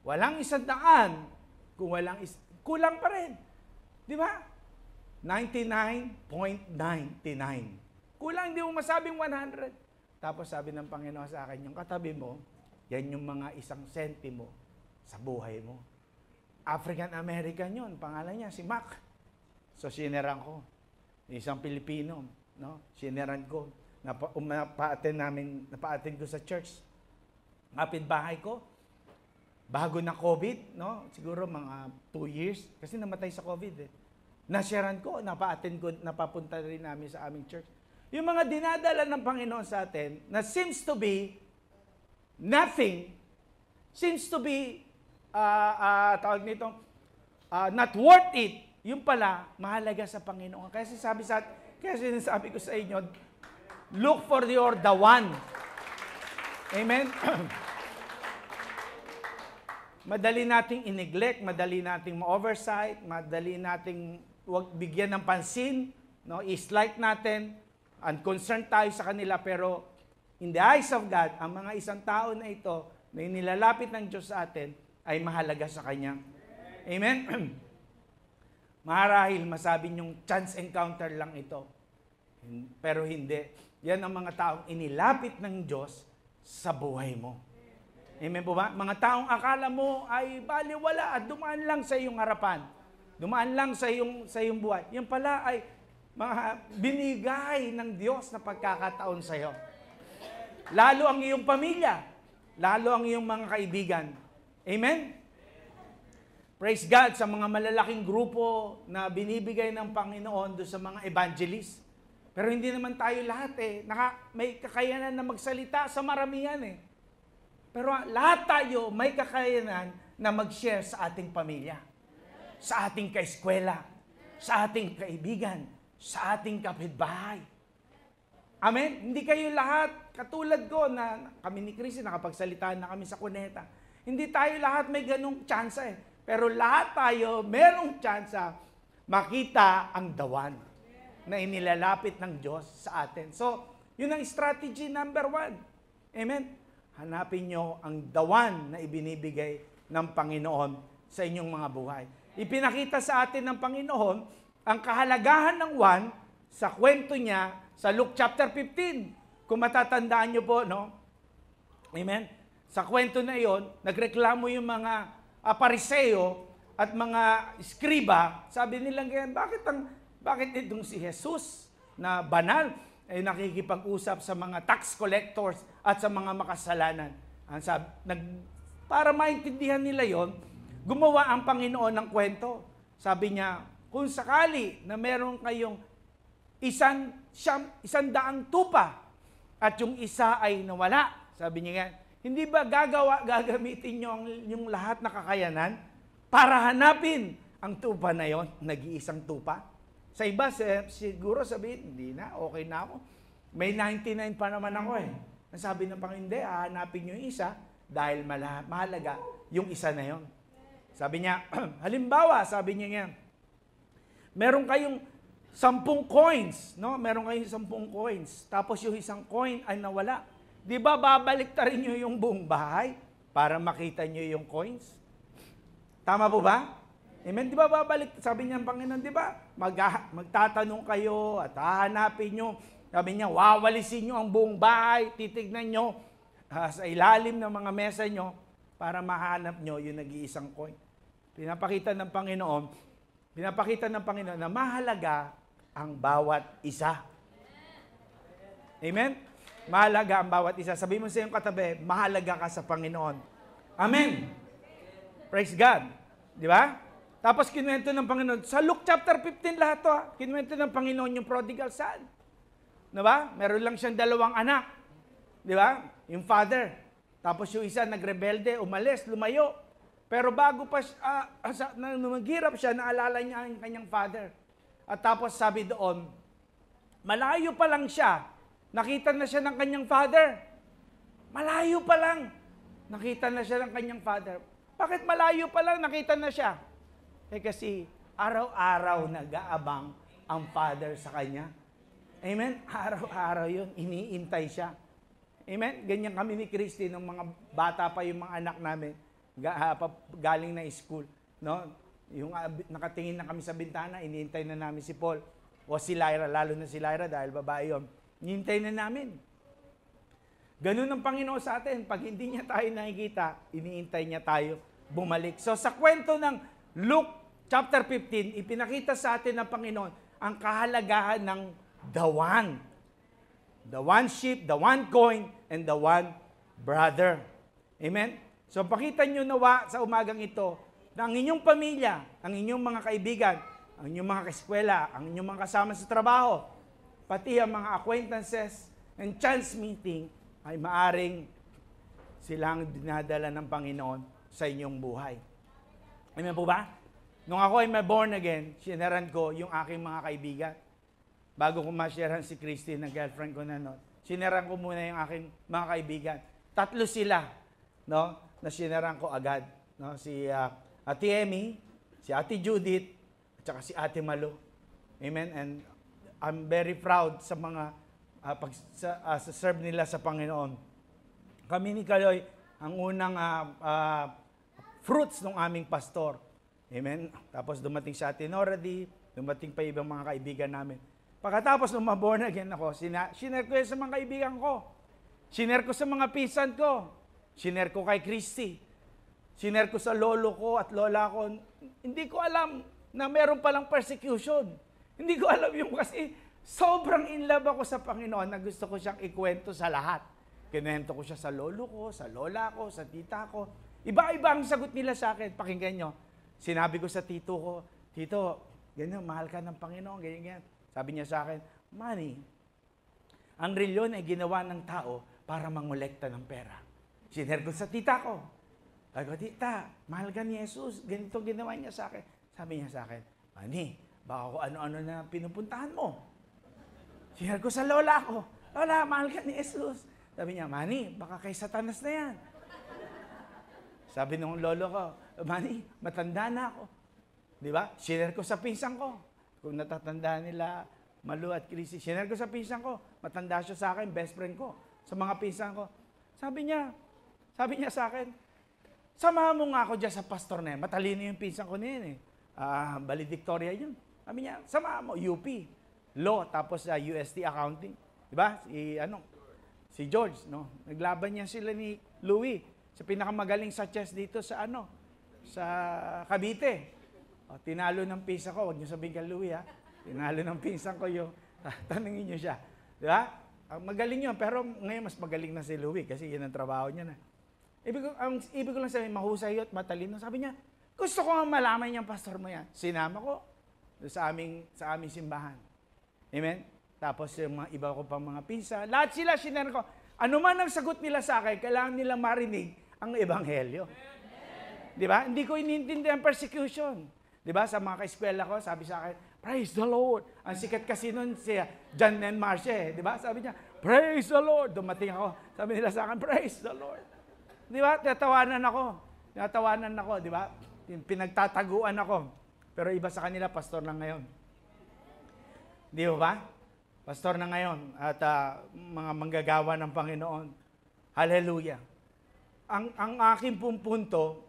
Walang 100 kung walang kulang pa rin. Di ba? 99.99. Kulang, hindi mo masabing 100. Tapos sabi ng Panginoon sa akin, yung katabi mo, yan yung mga 1 sentimo sa buhay mo. African American yun, pangalan niya, si Mac. So, sineran ko. Isang Pilipino, no? Sineran ko. Napa-attend ko sa church. Kapitbahay ko, bago na COVID, no? Siguro mga 2 years, kasi namatay sa COVID Nasharan ko, napa-attend ko, napapunta rin namin sa aming church. Yung mga dinadala ng Panginoon sa atin, na seems to be nothing, seems to be, tawag nito, not worth it, yung pala, mahalaga sa Panginoon. Kaya sinasabi ko sa inyo, look for the one. Amen? Madali nating i-neglect, madali nating ma-oversight, madali nating wag bigyan ng pansin, no? I-slight natin, unconcerned tayo sa kanila, pero in the eyes of God, ang mga isang tao na ito, na inilalapit ng Diyos sa atin, ay mahalaga sa Kanya. Amen? Marahil masabi niyong chance encounter lang ito. Pero hindi. Yan ang mga taong inilapit ng Diyos sa buhay mo. Amen po ba? Mga taong akala mo ay baliwala at dumaan lang sa iyong harapan. Dumaan lang sa iyong buhay. Yan pala ay mga binigay ng Diyos na pagkakataon sa iyo. Lalo ang iyong pamilya. Lalo ang iyong mga kaibigan. Amen? Praise God sa mga malalaking grupo na binibigay ng Panginoon doon sa mga evangelist. Pero hindi naman tayo lahat may kakayanan na magsalita sa maramihan Pero lahat tayo may kakayanan na mag-share sa ating pamilya, sa ating kaeskwela, sa ating kaibigan, sa ating kapitbahay. Amen? Hindi kayo lahat, katulad ko na kami ni Chris, nakapagsalitaan na kami sa Cuneta. Hindi tayo lahat may ganung tsansa Pero lahat tayo merong tsansa makita ang dawan na inilalapit ng Diyos sa atin. So, yun ang strategy number 1. Amen? Hanapin nyo ang dawan na ibinibigay ng Panginoon sa inyong mga buhay. Ipinakita sa atin ng Panginoon ang kahalagahan ng 1 sa kwento niya sa Luke chapter 15. Kung matatandaan nyo po, no? Amen? Sa kwento na iyon, nagreklamo yung mga Pariseo at mga Skriba. Sabi nila ganyan, bakit itong si Jesus na banal ay nakikipag-usap sa mga tax collectors at sa mga makasalanan. Para maintindihan nila yon, gumawa ang Panginoon ng kwento. Sabi niya, kung sakali na meron kayong 100 tupa at yung isa ay nawala, sabi niya, hindi ba gagamitin niyo yung lahat na kakayanan para hanapin ang tupa na yon, nag-iisang tupa? Sa iba, siguro sabihin, hindi na, okay na ako. May 99 pa naman ako Sabi ng Panginoon, hindi, hahanapin nyo yung isa dahil mahalaga yung isa na yon. Sabi niya, halimbawa, sabi niya nga, meron kayong 10 coins, no? Meron kayong 10 coins, tapos yung isang coin ay nawala. Di ba babaliktarin nyo yung buong bahay para makita nyo yung coins? Tama po ba? Amen? Di ba babalik? Sabi niya ng Panginoon, di ba? Magtatanong kayo at hahanapin nyo. Sabi niya, wawalisin nyo ang buong bahay, titignan nyo sa ilalim ng mga mesa nyo para mahanap nyo yung nag-iisang coin. Pinapakita ng Panginoon na mahalaga ang bawat isa. Amen? Mahalaga ang bawat isa. Sabi mo sa iyong katabi, mahalaga ka sa Panginoon. Amen? Praise God. Di ba? Tapos kinuwento ng Panginoon, sa Luke chapter 15 lahat to, kinuwento ng Panginoon yung prodigal son. Di ba? Meron lang siyang 2 anak. Di ba? Yung father. Tapos yung isa nagrebelde, umalis, lumayo. Pero bago pa maghirap siya, naalala niya ang kanyang father. At tapos sabi doon, malayo pa lang siya, nakita na siya ng kanyang father. Malayo pa lang, nakita na siya ng kanyang father. Bakit malayo pa lang nakita na siya? Kasi araw-araw nag-aabang ang father sa kanya. Amen? Araw-araw yun, iniintay siya. Amen? Ganyan kami ni Christy, nung mga bata pa yung mga anak namin, galing na school. No? Yung nakatingin na kami sa bintana, iniintay na namin si Paul. O si Lyra, lalo na si Lyra dahil babae yun. Iniintay na namin. Ganun ang Panginoon sa atin. Pag hindi niya tayo nakikita, iniintay niya tayo bumalik. So sa kwento ng Luke chapter 15, ipinakita sa atin ng Panginoon ang kahalagahan ng the one. The one sheep, the one coin, and the one brother. Amen? So pakita nyo nawa sa umagang ito na ang inyong pamilya, ang inyong mga kaibigan, ang inyong mga kaeskwela, ang inyong mga kasama sa trabaho, pati ang mga acquaintances and chance meeting ay maaring silang dinadala ng Panginoon sa inyong buhay. Amen po ba? Nung ako ay born again, sineran ko yung aking mga kaibigan. Bago ko ma-sharehan si Christine, na girlfriend ko na noon, sineran ko muna yung aking mga kaibigan. 3 sila, no? Na sineran ko agad. No? Si Ate Emmy, si Ate Judith, at saka si Ate Malo. Amen? And I'm very proud sa mga sa serve nila sa Panginoon. Kami ni Kaloy, ang unang fruits ng aming pastor. Amen? Tapos dumating si Ate Norady, dumating pa ibang mga kaibigan namin. Pagkatapos nung ma-born again ako, sinare ko sa mga kaibigan ko. Sinare ko sa mga pinsan ko. Sinare ko kay Christy. Sinare ko sa lolo ko at lola ko. Hindi ko alam na meron palang persecution. Hindi ko alam yung kasi sobrang in love ako sa Panginoon na gusto ko siyang ikwento sa lahat. Kinuwento ko siya sa lolo ko, sa lola ko, sa tita ko. Iba-iba ang sagot nila sa akin. Pakinggan nyo. Sinabi ko sa tito ko, Tito, ganyan, mahal ka ng Panginoon, ganyan. Sabi niya sa akin, Manny, ang reliyon ay ginawa ng tao para mangolekta ng pera. Sinare ko sa tita ko. Sabi ko, tita, mahal ka ni Jesus. Ganito ginawa niya sa akin. Sabi niya sa akin, Manny, baka kung ano-ano na pinupuntahan mo. Sinare ko sa lola ko, Lola, mahal ka ni Jesus. Sabi niya, Manny, baka kay Satanas na yan. Sabi nung lolo ko, Manny, matanda na ako. Di ba? Sinare ko sa pinsan ko. Kung natatandaan nila, Malu at Chrissy, sinare ko sa pinsan ko. Matanda siya sa akin, best friend ko. Sa mga pinsan ko. Sabi niya sa akin, samahan mo nga ako dyan sa pastor na yan. Matalino yung pinsan ko na yun eh. Valedictoria yun. Sabi niya, samahan mo, UP. Law, tapos UST Accounting. Di ba? Si George, no? Naglaban niya sila ni Louie. Sa pinakamagaling sa chess dito sa sa Cavite. Tinalo ng pinsan ko, huwag niyo sabihin kay Louie ha. Tinalo ng pinsan ko yung, tanungin niyo siya. Di ba? Magaling yun, pero ngayon mas magaling na si Louie kasi yun ang trabaho niya na. Ibig ko lang sabihin, mahusay at matalino. Sabi niya, gusto ko nga malaman niyang pastor mo yan. Sinama ko sa aming simbahan. Amen? Tapos yung mga iba ko pang mga pinsan, lahat sila sinare ko. Ano man ang sagot nila sa akin, kailangan nila marinig ang ebanghelyo. Di ba? Hindi ko inintindi ang persecution. Di ba? Sa mga kaeskwela ko, sabi sa akin, praise the Lord. Ang sikat kasi nun si John and Marcia. Di ba? Sabi niya, praise the Lord. Dumating ako. Sabi nila sa akin, praise the Lord. Di ba? Tinatawanan ako. Di ba? Pinagtataguan ako. Pero iba sa kanila, pastor na ngayon. Di ba? Pastor na ngayon at mga manggagawa ng Panginoon. Hallelujah. Ang aking pong punto,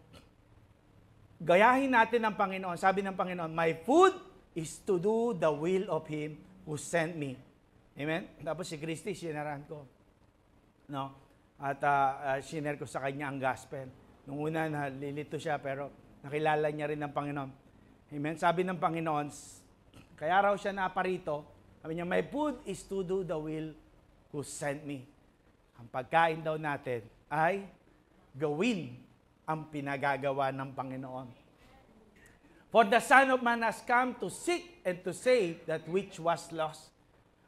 gayahin natin ang Panginoon. Sabi ng Panginoon, my food is to do the will of Him who sent me. Amen? Tapos si Christy, sinaran ko. No? At sinare ko sa kanya ang gospel. Nung una, nalilito siya, pero nakilala niya rin ng Panginoon. Amen? Sabi ng Panginoon, kaya raw siya naparito, sabi niya, my food is to do the will who sent me. Ang pagkain daw natin ay gawin ang pinagagawa ng Panginoon. For the Son of Man has come to seek and to save that which was lost.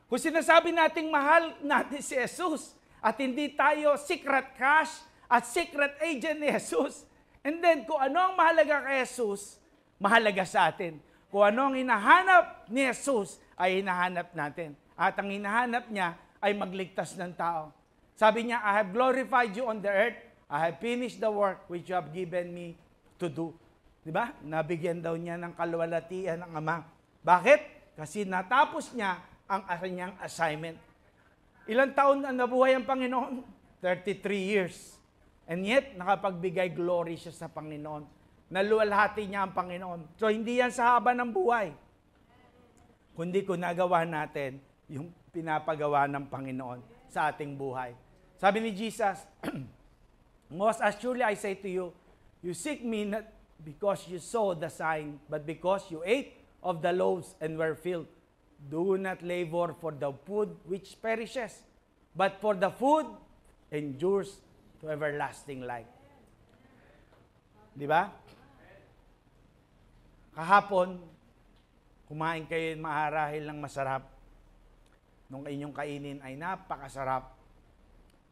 Kung sinasabi nating mahal natin si Jesus at hindi tayo secret cash at secret agent ni Jesus, and then kung ano ang mahalaga kay Jesus, mahalaga sa atin. Kung ano ang hinahanap ni Jesus, ay hinahanap natin. At ang hinahanap niya ay magligtas ng tao. Sabi niya, I have glorified you on the earth. I have finished the work which you have given me to do. Diba? Nabigyan daw niya ng kaluwalhatian ng Ama. Bakit? Kasi natapos niya ang kanyang assignment. Ilang taon na nabuhay ang Panginoon? 33 years. And yet, nakapagbigay glory siya sa Panginoon. Naluwalhati niya ang Panginoon. So, hindi yan sa haba ng buhay. Kundi kung nagawa natin yung pinapagawa ng Panginoon sa ating buhay. Sabi ni Jesus, most assuredly I say to you, you seek me not because you saw the sign, but because you ate of the loaves and were filled. Do not labor for the food which perishes, but for the food endures to everlasting life. Di ba? Kahapon, kumain kayo maharahil ng masarap. Nung inyong kainin ay napakasarap.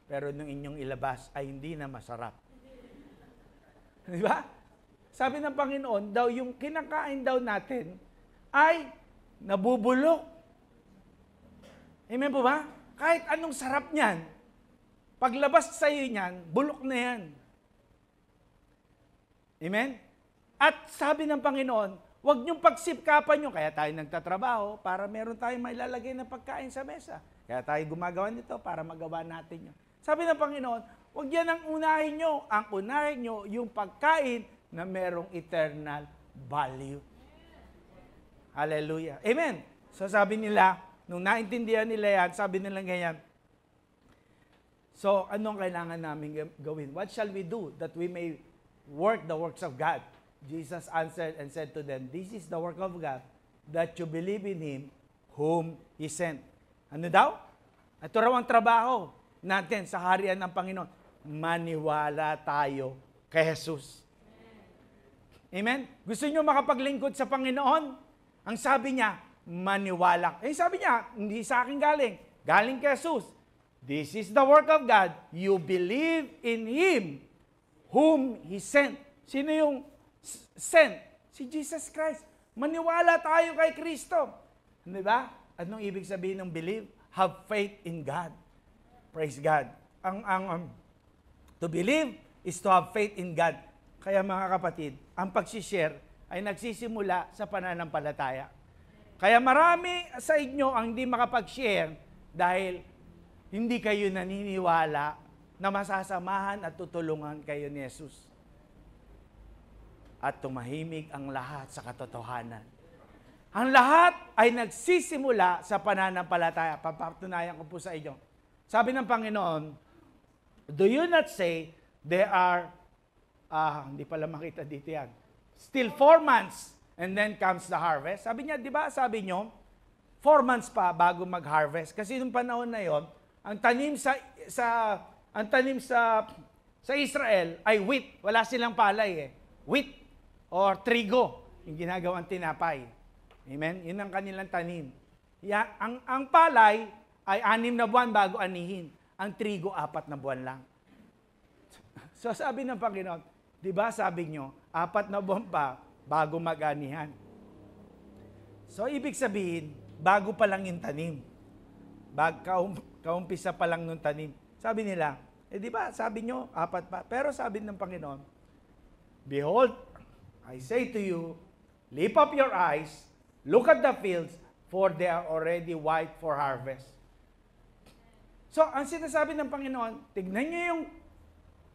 Pero nung inyong ilabas ay hindi na masarap. Di ba? Sabi ng Panginoon, daw yung kinakain daw natin ay nabubulok. Amen po ba? Kahit anong sarap niyan, paglabas sa iyo niyan, bulok na yan. Amen? At sabi ng Panginoon, huwag niyong pagsipkapan nyo. Kaya tayo nagtatrabaho para meron tayong mailalagay na pagkain sa mesa. Kaya tayo gumagawa nito para magawa natin yun. Sabi ng Panginoon, huwag yan ang unahin nyo. Ang unahin nyo yung pagkain na merong eternal value. Hallelujah. Amen. So sabi nila, nung naintindihan nila yan, sabi nila ganyan, so anong kailangan namin gawin? What shall we do that we may work the works of God? Jesus answered and said to them, this is the work of God, that you believe in Him whom He sent. Ano daw? Ito raw ang trabaho natin sa harian ng Panginoon. Maniwala tayo kay Jesus. Amen? Gusto nyo makapaglingkod sa Panginoon? Ang sabi niya, maniwala. Eh sabi niya, hindi sa akin galing. Galing kay Jesus. This is the work of God. You believe in Him whom He sent. Sino yung sent? Si Jesus Christ. Maniwala tayo kay Kristo. Di ba? Anong ibig sabihin ng believe? Have faith in God. Praise God. To believe is to have faith in God. Kaya mga kapatid, ang pag-share ay nagsisimula sa pananampalataya. Kaya marami sa inyo ang hindi makapag-share dahil hindi kayo naniniwala na masasamahan at tutulungan kayo ni Jesus. At tumahimik ang lahat sa katotohanan. Ang lahat ay nagsisimula sa pananampalataya. Papatunayan ko po sa inyo. Sabi ng Panginoon, do you not say there are, hindi pala makita dito yan, still 4 months and then comes the harvest? Sabi niya, di ba, sabi niyo, 4 months pa bago mag-harvest. Kasi nung panahon na yon, ang tanim sa Israel ay wheat. Wala silang palay eh. Wheat or trigo, yung ginagawang tinapay. Amen? Yun ang kanilang tanim. Ang palay ay 6 na buwan bago anihin. Ang trigo, 4 na buwan lang. So sabi ng Panginoon, di ba sabi nyo, 4 na buwan pa bago mag-anihan. So ibig sabihin, bago pa lang yung tanim. Kaumpisa pa lang nung tanim. Sabi nila, di ba sabi nyo, 4 pa. Pero sabi ng Panginoon, behold, I say to you, lift up your eyes, look at the fields, for they are already white for harvest. So, ang sinasabi ng Panginoon, tignan nyo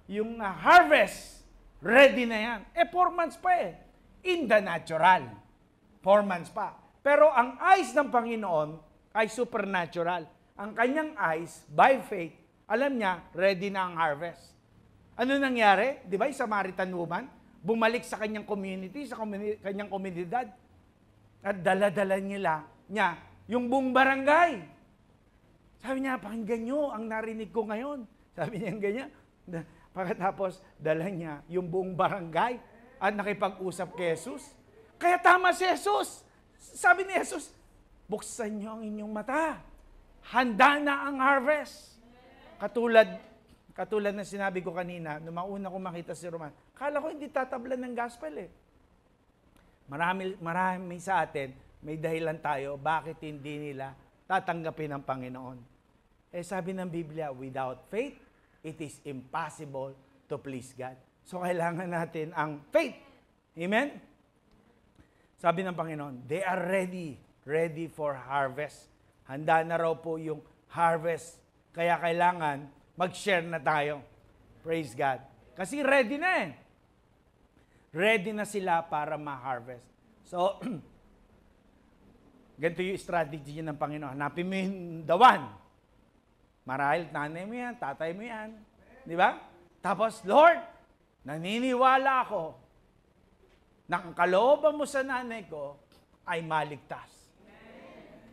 yung harvest. ready na yan. 4 months pa eh. In the natural. 4 months pa. Pero ang eyes ng Panginoon ay supernatural. Ang kanyang eyes, by faith, alam niya, ready na ang harvest. Ano nangyari? Di ba, yung Samaritan woman, bumalik sa kanyang community, sa kanyang komunidad, at dala-dala niya yung buong barangay. Sabi niya, pakinggan nyo ang narinig ko ngayon. Sabi niya ganyan. Pagkatapos, dala niya yung buong barangay at nakipag-usap kay Jesus. Kaya tama si Jesus. Sabi ni Jesus, buksan niyo ang inyong mata. Handa na ang harvest. Katulad na sinabi ko kanina, nung mauna ko makita si Roman, kala ko hindi tatablan ng gospel eh. Marami sa atin, may dahilan tayo, bakit hindi nila tatanggapin ng Panginoon. Sabi ng Biblia, without faith, it is impossible to please God. So, kailangan natin ang faith. Amen? Sabi ng Panginoon, they are ready for harvest. Handa na raw po yung harvest. Kaya kailangan mag-share na tayo. Praise God. Kasi ready na eh. Ready na sila para ma-harvest. So, ganito yung strategy ng Panginoon. Hanapin mo yung the one. Marahil nanay mo yan, tatay mo yan. Di ba? Tapos, Lord, naniniwala ako na ang kalooban mo sa nanay ko ay maligtas.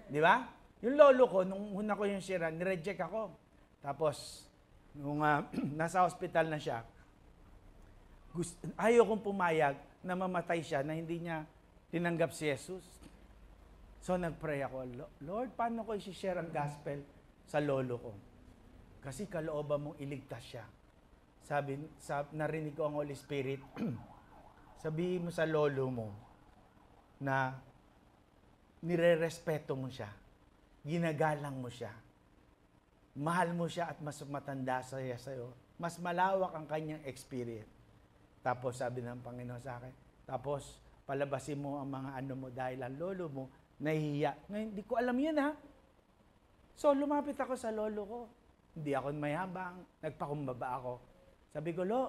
Di ba? Yung lolo ko, nung una ko yung sira, nireject ako. Tapos, nung nasa hospital na siya, ayaw kong pumayag na mamatay siya na hindi niya tinanggap si Jesus. So, nagpray ako, Lord, paano ko i-share ang gospel sa lolo ko? Kasi kalooban mong iligtas siya. Narinig ko ang Holy Spirit, sabihin mo sa lolo mo na nire-respeto mo siya, ginagalang mo siya, mahal mo siya at mas matanda sa'yo, mas malawak ang kanyang experience. Tapos sabi ng Panginoon sa akin, tapos palabasin mo ang mga ano mo dahil ang lolo mo nahihiya. Ngayon, hindi ko alam yun ha. So lumapit ako sa lolo ko. Hindi ako mayabang, nagpakumbaba ako. Sabi ko, Lo,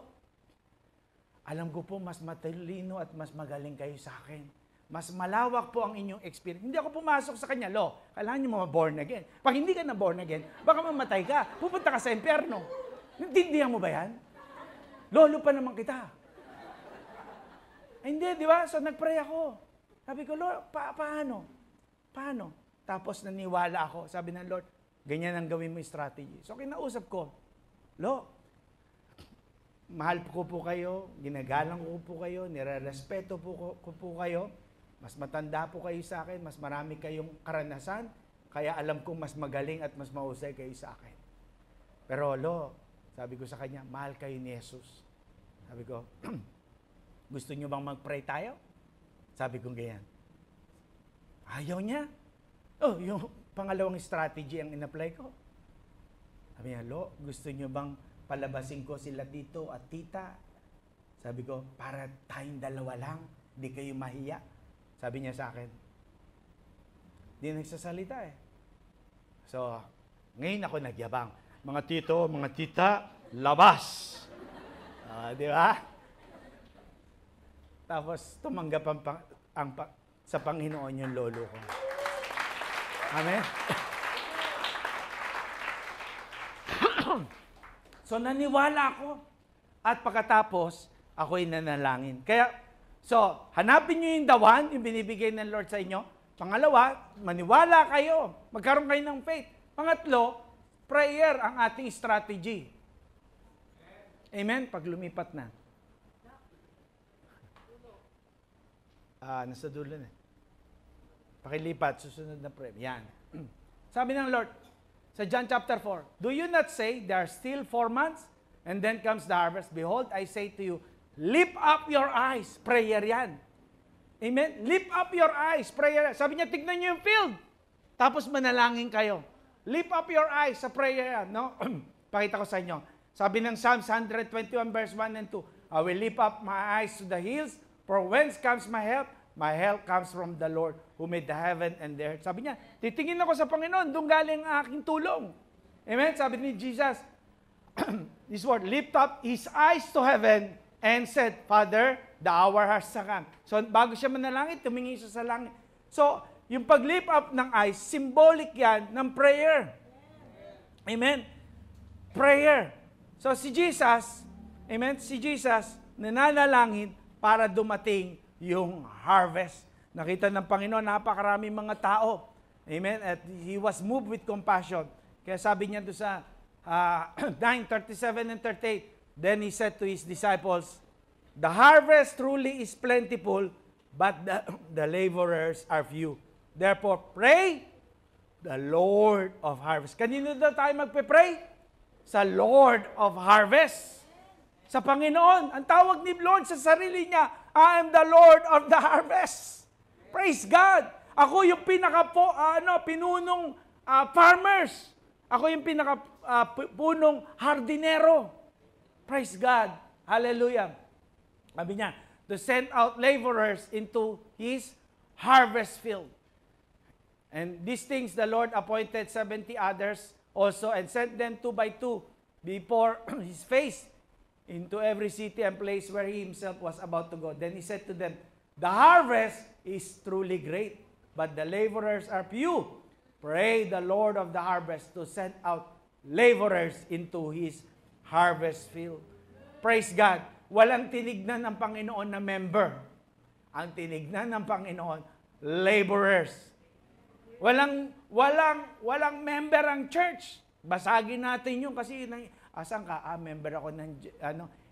alam ko po mas matalino at mas magaling kayo sa akin. Mas malawak po ang inyong experience. Hindi ako pumasok sa kanya, Lo, kailangan niyo ma-born again. Pag hindi ka na-born again, baka mamatay ka. Pupunta ka sa impyerno. Naintindihan mo ba yan? Lolo pa naman kita. Ay, hindi, di ba? So nagpray ako. Sabi ko, Lord, paano? Paano? Tapos naniwala ako. Sabi ng Lord, ganyan ang gawin mo strategy. So kinausap ko, Lo, mahal ko po kayo, ginagalang ko po kayo, nire-respeto ko po kayo, mas matanda po kayo sa akin, mas marami kayong karanasan, kaya alam kong mas magaling at mas mahusay kayo sa akin. Pero Lo, sabi ko sa kanya, mahal kayo ni Jesus. Sabi ko, gusto nyo bang mag-pray tayo? Sabi ko ganyan. Ayaw niya. Oh, yung pangalawang strategy ang in-apply ko. Sabi niya, Lo, gusto nyo bang palabasin ko sila tito at tita? Sabi ko, para tayong dalawa lang, di kayo mahiya. Sabi niya sa akin, di nagsasalita eh. So, ngayon ako nagyabang. Mga tito, mga tita, labas! Di ba? Tapos, tumanggap sa Panginoon yung lolo ko. Amen? So, naniwala ako. At pagkatapos, ako'y nanalangin. Kaya, so, hanapin nyo yung dawan, yung binibigay ng Lord sa inyo. Pangalawa, maniwala kayo. Magkaroon kayo ng faith. Pangatlo, prayer ang ating strategy. Amen? Pag lumipat na. Nasa dulo na. Pakilipat, susunod na prayer. Yan. Sabi ng Lord, sa John chapter 4, do you not say, there are still 4 months, and then comes the harvest? Behold, I say to you, lift up your eyes. Prayer yan. Amen? Lift up your eyes. Prayer. Sabi niya, tignan niyo yung field. Tapos manalangin kayo. Lift up your eyes sa prayer yan. No? Pakita ko sa inyo. Sabi ng Psalms 121 verse 1 and 2, I will lift up my eyes to the hills, for whence comes my help? My help comes from the Lord who made the heaven and the earth. Sabi niya, titingin ako sa Panginoon, doon galing ang aking tulong. Amen? Sabi ni Jesus, this word, lift up his eyes to heaven and said, Father, the hour has come. So, bago siya manalangin, tumingin siya sa langit. So, yung pag-lift up ng eyes, symbolic yan ng prayer. Amen? Prayer. So, si Jesus, amen, si Jesus, nananalangin para dumating yung harvest. Nakita ng Panginoon, napakaraming mga tao. Amen? At He was moved with compassion. Kaya sabi niya doon sa 9:37 and 38, then He said to His disciples, the harvest truly is plentiful, but the laborers are few. Therefore, pray the Lord of harvest. Kanino daw tayo magpe-pray? Sa Lord of harvest. Sa Panginoon. Ang tawag ni Lord sa sarili niya, I am the Lord of the harvest. Praise God. Ako yung pinunong farmers. Ako yung punong hardinero. Praise God. Hallelujah. Sabi niya, to send out laborers into His harvest field. And these things the Lord appointed 70 others also and sent them 2 by 2 before His face into every city and place where He Himself was about to go. Then He said to them, the harvest is truly great, but the laborers are few. Pray the Lord of the harvest to send out laborers into His harvest field. Praise God. Walang tinignan ng Panginoon na member. Ang tinignan ng Panginoon, laborers. Walang member ang church. Basagin natin yun kasi asan ka? Member ako ng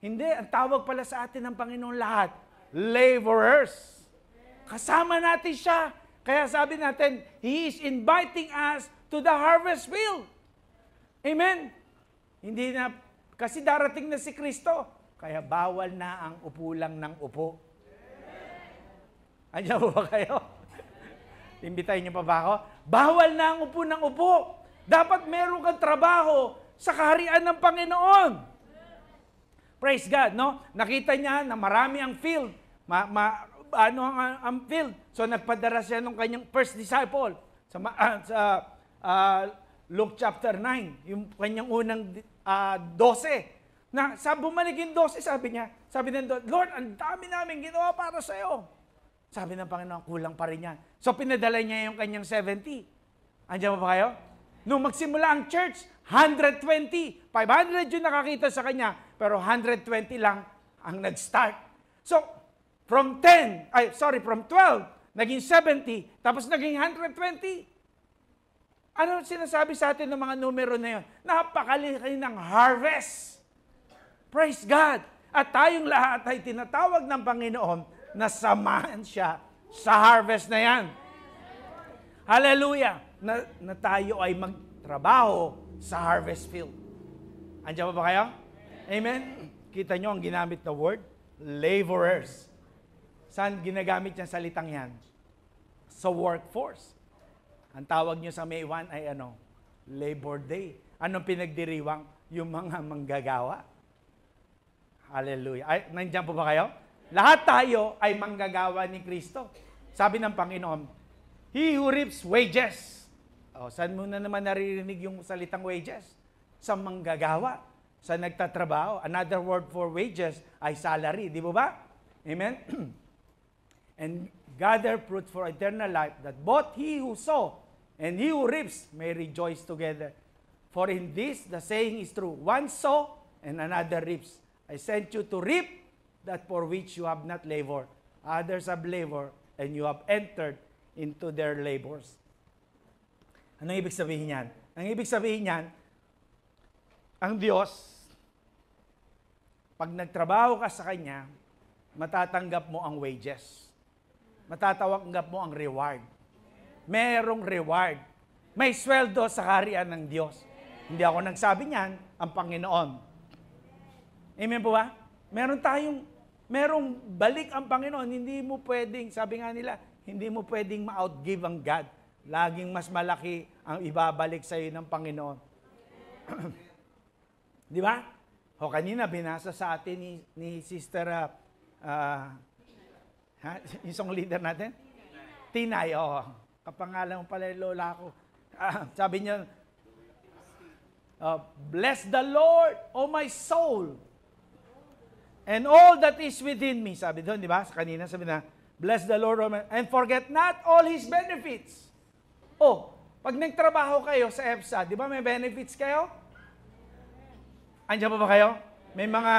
Hindi, ang tawag pala sa atin ng Panginoon lahat, laborers. Kasama natin siya. Kaya sabi natin, He is inviting us to the harvest field. Amen? Hindi na, kasi darating na si Kristo, kaya bawal na ang upo lang ng upo. Andiyan po ba kayo? Imbitahin niyo pa ba ako? Bawal na ang upo ng upo. Dapat meron kang trabaho sa kaharian ng Panginoon. Praise God, no? Nakita niya na marami ang field. Ang field. So nagpadala siya ng kanyang first disciple sa Luke chapter 9, yung kanyang unang 12. Na bumalik yung 12, sabi niya, Lord, ang dami namin ginawa para sa iyo. Sabi ng Panginoon, kulang pa rin yan. So pinadala niya yung kanyang 70. Andiyan ba kayo? Nung magsimula ang church, 120. 500 yung nakakita sa kanya, pero 120 lang ang nag-start. So, from 12, naging 70, tapos naging 120. Ano sinasabi sa atin ng mga numero na yun? Napakalaki ng harvest. Praise God. At tayong lahat ay tinatawag ng Panginoon na samahan siya sa harvest na yan. Hallelujah. Na tayo ay magtrabaho sa harvest field. Andiyan ba kayo? Amen? Kita nyo ang ginamit na word? Laborers. Saan ginagamit yung salitang yan? Sa workforce. Ang tawag nyo sa May 1 ay Labor Day. Anong pinagdiriwang? Yung mga manggagawa. Hallelujah. Nandiyan po ba kayo? Lahat tayo ay manggagawa ni Kristo. Sabi ng Panginoon, He who reaps wages. Saan mo na naman naririnig yung salitang wages? Sa manggagawa. Sa nagtatrabaho. Another word for wages ay salary. Di ba? Amen? And gather fruit for eternal life, that both he who sow and he who reaps may rejoice together. For in this the saying is true, one sow and another reaps. I sent you to reap that for which you have not labored. Others have labored, and you have entered into their labors. Anong ibig sabihin yan? Ang ibig sabihin yan, ang Diyos, pag nagtrabaho ka sa Kanya, matatanggap mo ang wages. Matatanggap mo ang reward. Merong reward. May sweldo sa kaharian ng Diyos. Hindi ako nagsabi niyan, ang Panginoon. Amen po ba? Merong balik ang Panginoon. Hindi mo pwedeng, sabi nga nila, hindi mo pwedeng ma-outgive ang God. Laging mas malaki ang ibabalik sa iyo ng Panginoon. Di ba? Kanina binasa sa atin ni Sister, yung leader natin? Tinay, kapangalan mo pala yung lola ko. Sabi niya, bless the Lord, O my soul, and all that is within me. Sabi doon, di ba? Kanina sabi na, bless the Lord and forget not all His benefits. Oh, pag nagtrabaho kayo sa EPSA, di ba may benefits kayo? Andiyan pa ba kayo? May mga,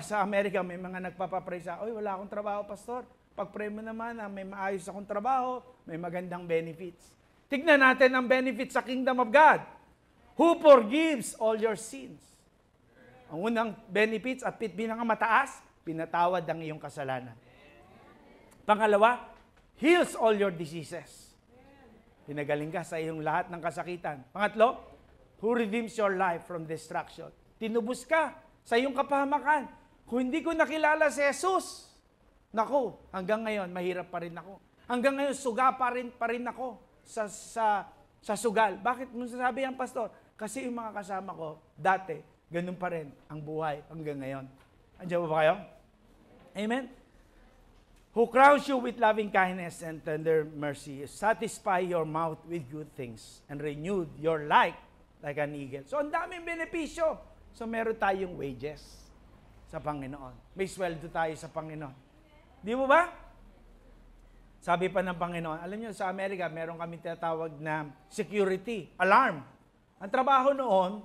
sa Amerika, may mga nagpapapray sa, oy, wala akong trabaho, pastor. Pag-pray mo naman, may maayos akong trabaho, may magandang benefits. Tignan natin ang benefits sa Kingdom of God. Who forgives all your sins? Ang unang benefits at pinakamataas, pinatawad ang iyong kasalanan. Pangalawa, heals all your diseases. Pinagaling ka sa iyong lahat ng kasakitan. Pangatlo, who redeems your life from destruction. Tinubos ka sa iyong kapahamakan. Kung hindi ko nakilala si Jesus, naku, hanggang ngayon, mahirap pa rin ako. Hanggang ngayon, suga pa rin ako sa sugal. Bakit mo sasabi yan, pastor? Kasi yung mga kasama ko, dati, ganun pa rin ang buhay hanggang ngayon. Andiyan ba kayo? Amen? Who crowns you with loving kindness and tender mercy, satisfy your mouth with good things, and renewed your life like an eagle. So, ang daming benepisyo. So, meron tayong wages sa Panginoon. May sweldo tayo sa Panginoon. Di mo ba? Sabi pa ng Panginoon, alam niyo, sa Amerika, meron kami tinatawag na security, alarm. Ang trabaho noon,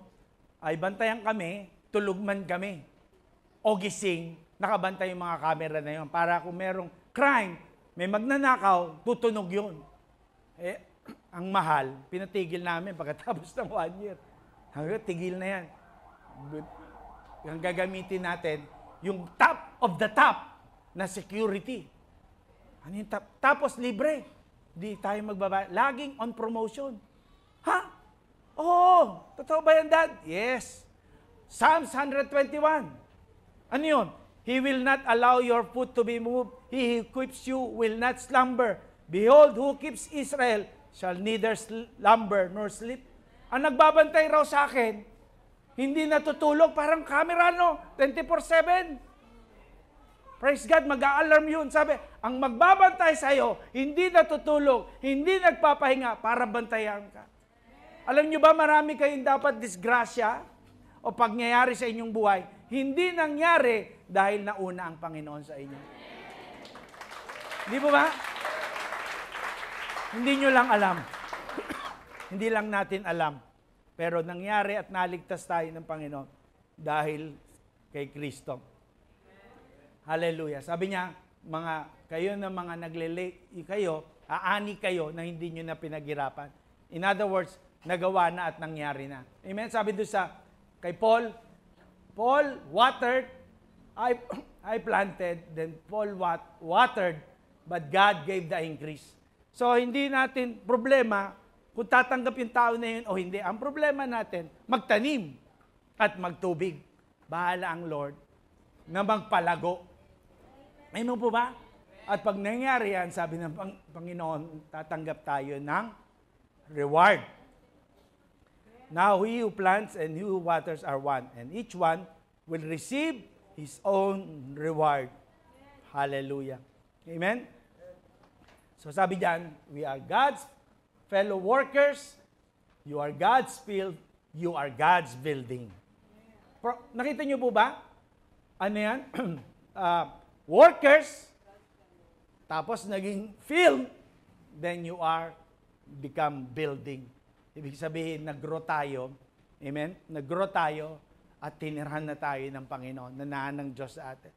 ay bantayan kami, tulog man kami, o gising, nakabantay yung mga camera na yun, para kung merong crime, may magnanakaw, tutunog yun. Eh, ang mahal, pinatigil namin pagkatapos ng 1 year. Hanggang tigil na yan. Ang gagamitin natin, yung top of the top na security. Ano yung top? Tapos libre. Di tayo magbaba. Laging on promotion. Ha? Oo. Totoo ba yan, Dad? Yes. Psalms 121. Ano yun? He will not allow your foot to be moved. He who keeps you will not slumber. Behold, who keeps Israel shall neither slumber nor sleep. Ang nagbabantay raw sa akin, hindi natutulog, parang camera, no? 24/7. Praise God, mag-a-alarm yun. Sabi, ang magbabantay sa'yo, hindi natutulog, hindi nagpapahinga, para bantayan ka. Alam nyo ba, marami kayong dapat disgrasya o pagyayari sa inyong buhay, hindi nangyari dahil nauna ang Panginoon sa inyo. Di ba ba? Hindi nyo lang alam. Hindi lang natin alam. Pero nangyari at naligtas tayo ng Panginoon dahil kay Kristo. Hallelujah. Sabi niya, kayo na mga aani kayo na hindi nyo na pinaghirapan. In other words, nagawa na at nangyari na. Amen? Sabi doon kay Paul watered, I planted, then Paul watered, but God gave the increase. So, hindi natin problema kung tatanggap yung tao na yun o hindi. Ang problema natin, magtanim at magtubig. Bahala ang Lord na magpalago. Ayun po ba? At pag nangyari yan, sabi ng Panginoon, tatanggap tayo ng reward. Now, he who plants and he who waters are one, and each one will receive his own reward. Hallelujah. Amen? So sabi diyan, we are God's fellow workers, you are God's field, you are God's building. Nakita niyo po ba? Ano yan? Workers, tapos naging field, then you become building. Ibig sabihin, nag-grow tayo, amen? Nag-grow tayo at tinirhan na tayo ng Panginoon, nanaan ng Diyos sa atin.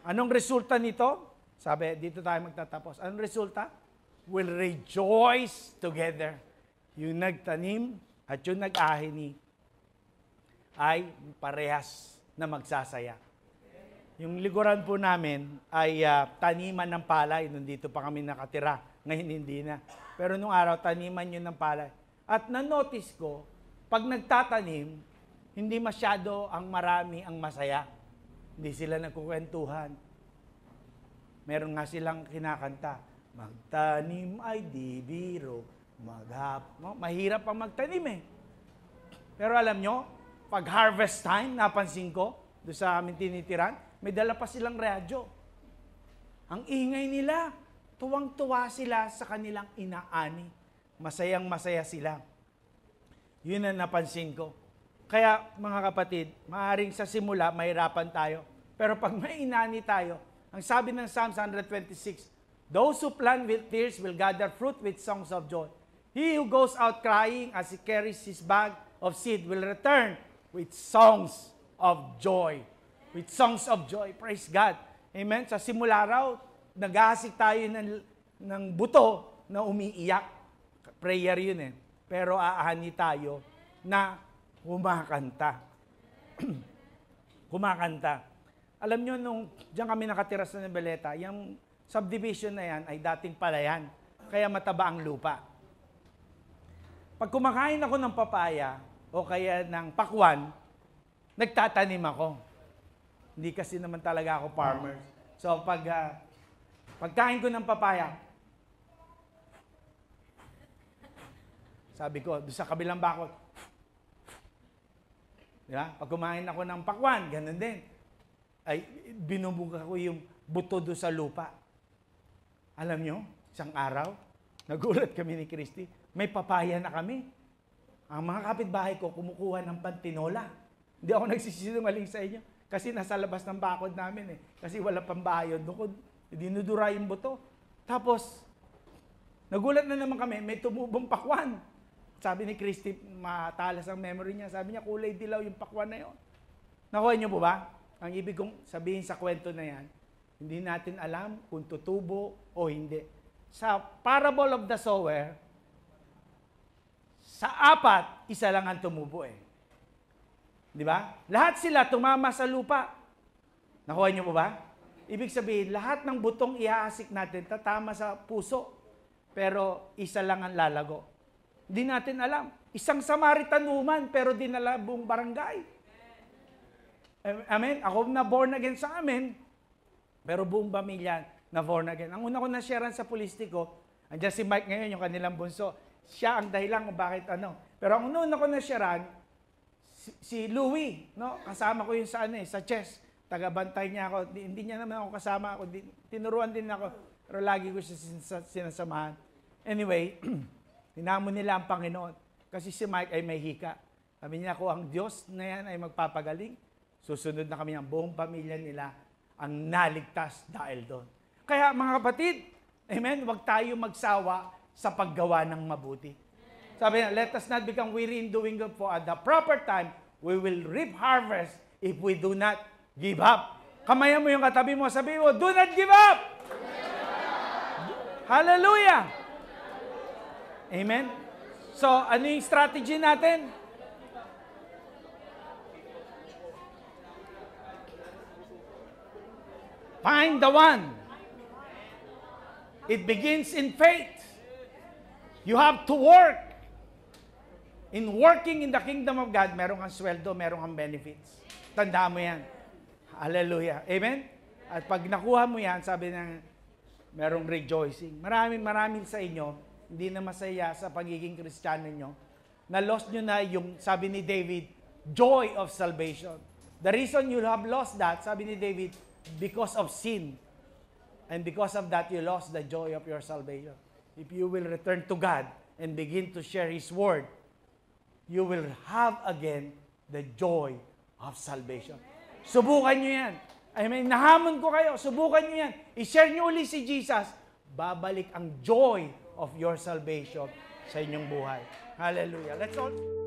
Anong resulta nito? Sabi, dito tayo magtatapos. Anong resulta? We'll rejoice together. Yung nagtanim at yung nag-ahini ay parehas na magsasaya. Yung likuran po namin ay taniman ng palay. Nandito pa kami nakatira. Ngayon hindi na. Pero nung araw, taniman yun ng palay. At na-notice ko, pag nagtatanim, hindi masyado ang marami ang masaya. Hindi sila nagkukwentuhan. Meron nga silang kinakanta. Magtanim ay di biro, mahirap ang magtanim eh. Pero alam nyo, pag harvest time, napansin ko, doon sa amin tinitiran, may dala pa silang radyo. Ang ingay nila, tuwang-tuwa sila sa kanilang inaani. Masayang-masaya sila. Yun ang napansin ko. Kaya mga kapatid, maaaring sa simula, mahirapan tayo. Pero pag may inani tayo, ang sabi ng Psalms 126, those who plant with tears will gather fruit with songs of joy. He who goes out crying as he carries his bag of seed will return with songs of joy. With songs of joy. Praise God. Amen? Sa simula raw, naghahasik tayo ng buto na umiiyak. Prayer yun eh. Pero aahani tayo na kumakanta. Kumakanta. Alam nyo, nung diyan kami nakatira sa Noveleta, yung subdivision na yan ay dating palayan. Kaya mataba ang lupa. Pag kumakain ako ng papaya o kaya ng pakwan, nagtatanim ako. Hindi kasi naman talaga ako farmer. So pagkain ko ng papaya, sabi ko, doon sa kabilang bakod, diba? Pag kumain ako ng pakwan, ganun din. Ay, binubuga ko yung buto doon sa lupa. Alam nyo, isang araw, nagulat kami ni Christy, may papaya na kami. Ang mga kapitbahay ko, kumukuha ng pantinola. Hindi ako nagsisinungaling sa inyo. Kasi nasa labas ng bakod namin eh. Kasi wala pang bayad. Doon dinudura yung buto. Tapos, nagulat na naman kami, may tumubong pakwan. Sabi ni Christy, matalas ang memory niya. Sabi niya, kulay dilaw yung pakwan na yun. Nakuha niyo po ba? Ang ibig kong sabihin sa kwento na yan, hindi natin alam kung tutubo o hindi. Sa parable of the sower, sa apat, isa lang ang tumubo eh. Di ba? Lahat sila tumama sa lupa. Nakuha niyo po ba? Ibig sabihin, lahat ng butong ihahasik natin tatama sa puso. Pero isa lang ang lalago. Hindi natin alam. Isang Samaritan woman, pero dinala buong barangay. Amen? Ako na born again sa amin, pero buong pamilya na born again. Ang una ko na-sharean sa politiko, andyan si Mike ngayon, yung kanilang bunso. Siya ang dahilan kung bakit ano. Pero ang una ko na-sharean, si Louie, no? Kasama ko yun sa chess. Tagabantay niya ako. Hindi niya naman ako kasama. Tinuruan din ako. Pero lagi ko siya sinasamahan. Anyway, hinamon nila ang Panginoon. Kasi si Mike ay may hika. Sabi niya, kung ang Diyos na yan ay magpapagaling, susunod na kami ang buong pamilya nila ang naligtas dahil doon. Kaya mga kapatid, amen, huwag tayo magsawa sa paggawa ng mabuti. Sabi niya, let us not become weary in doing good, for at the proper time, we will reap harvest if we do not give up. Kamayan mo yung katabi mo, sabi mo, do not give up! Hallelujah! Amen? So, ano yung strategy natin? Find the one. It begins in faith. You have to work. In working in the kingdom of God, meron kang sweldo, meron kang benefits. Tandaan mo yan. Hallelujah. Amen? At pag nakuha mo yan, sabi ng merong rejoicing. Maraming sa inyo, hindi na masaya sa pagiging Kristiyano nyo, na lost nyo na yung, sabi ni David, joy of salvation. The reason you have lost that, sabi ni David, because of sin. And because of that, you lost the joy of your salvation. If you will return to God and begin to share His Word, you will have again the joy of salvation. Subukan nyo yan. I mean, nahamon ko kayo. Subukan nyo yan. I-share nyo uli si Jesus. Babalik ang joy of your salvation sa inyong buhay. Hallelujah. Let's all...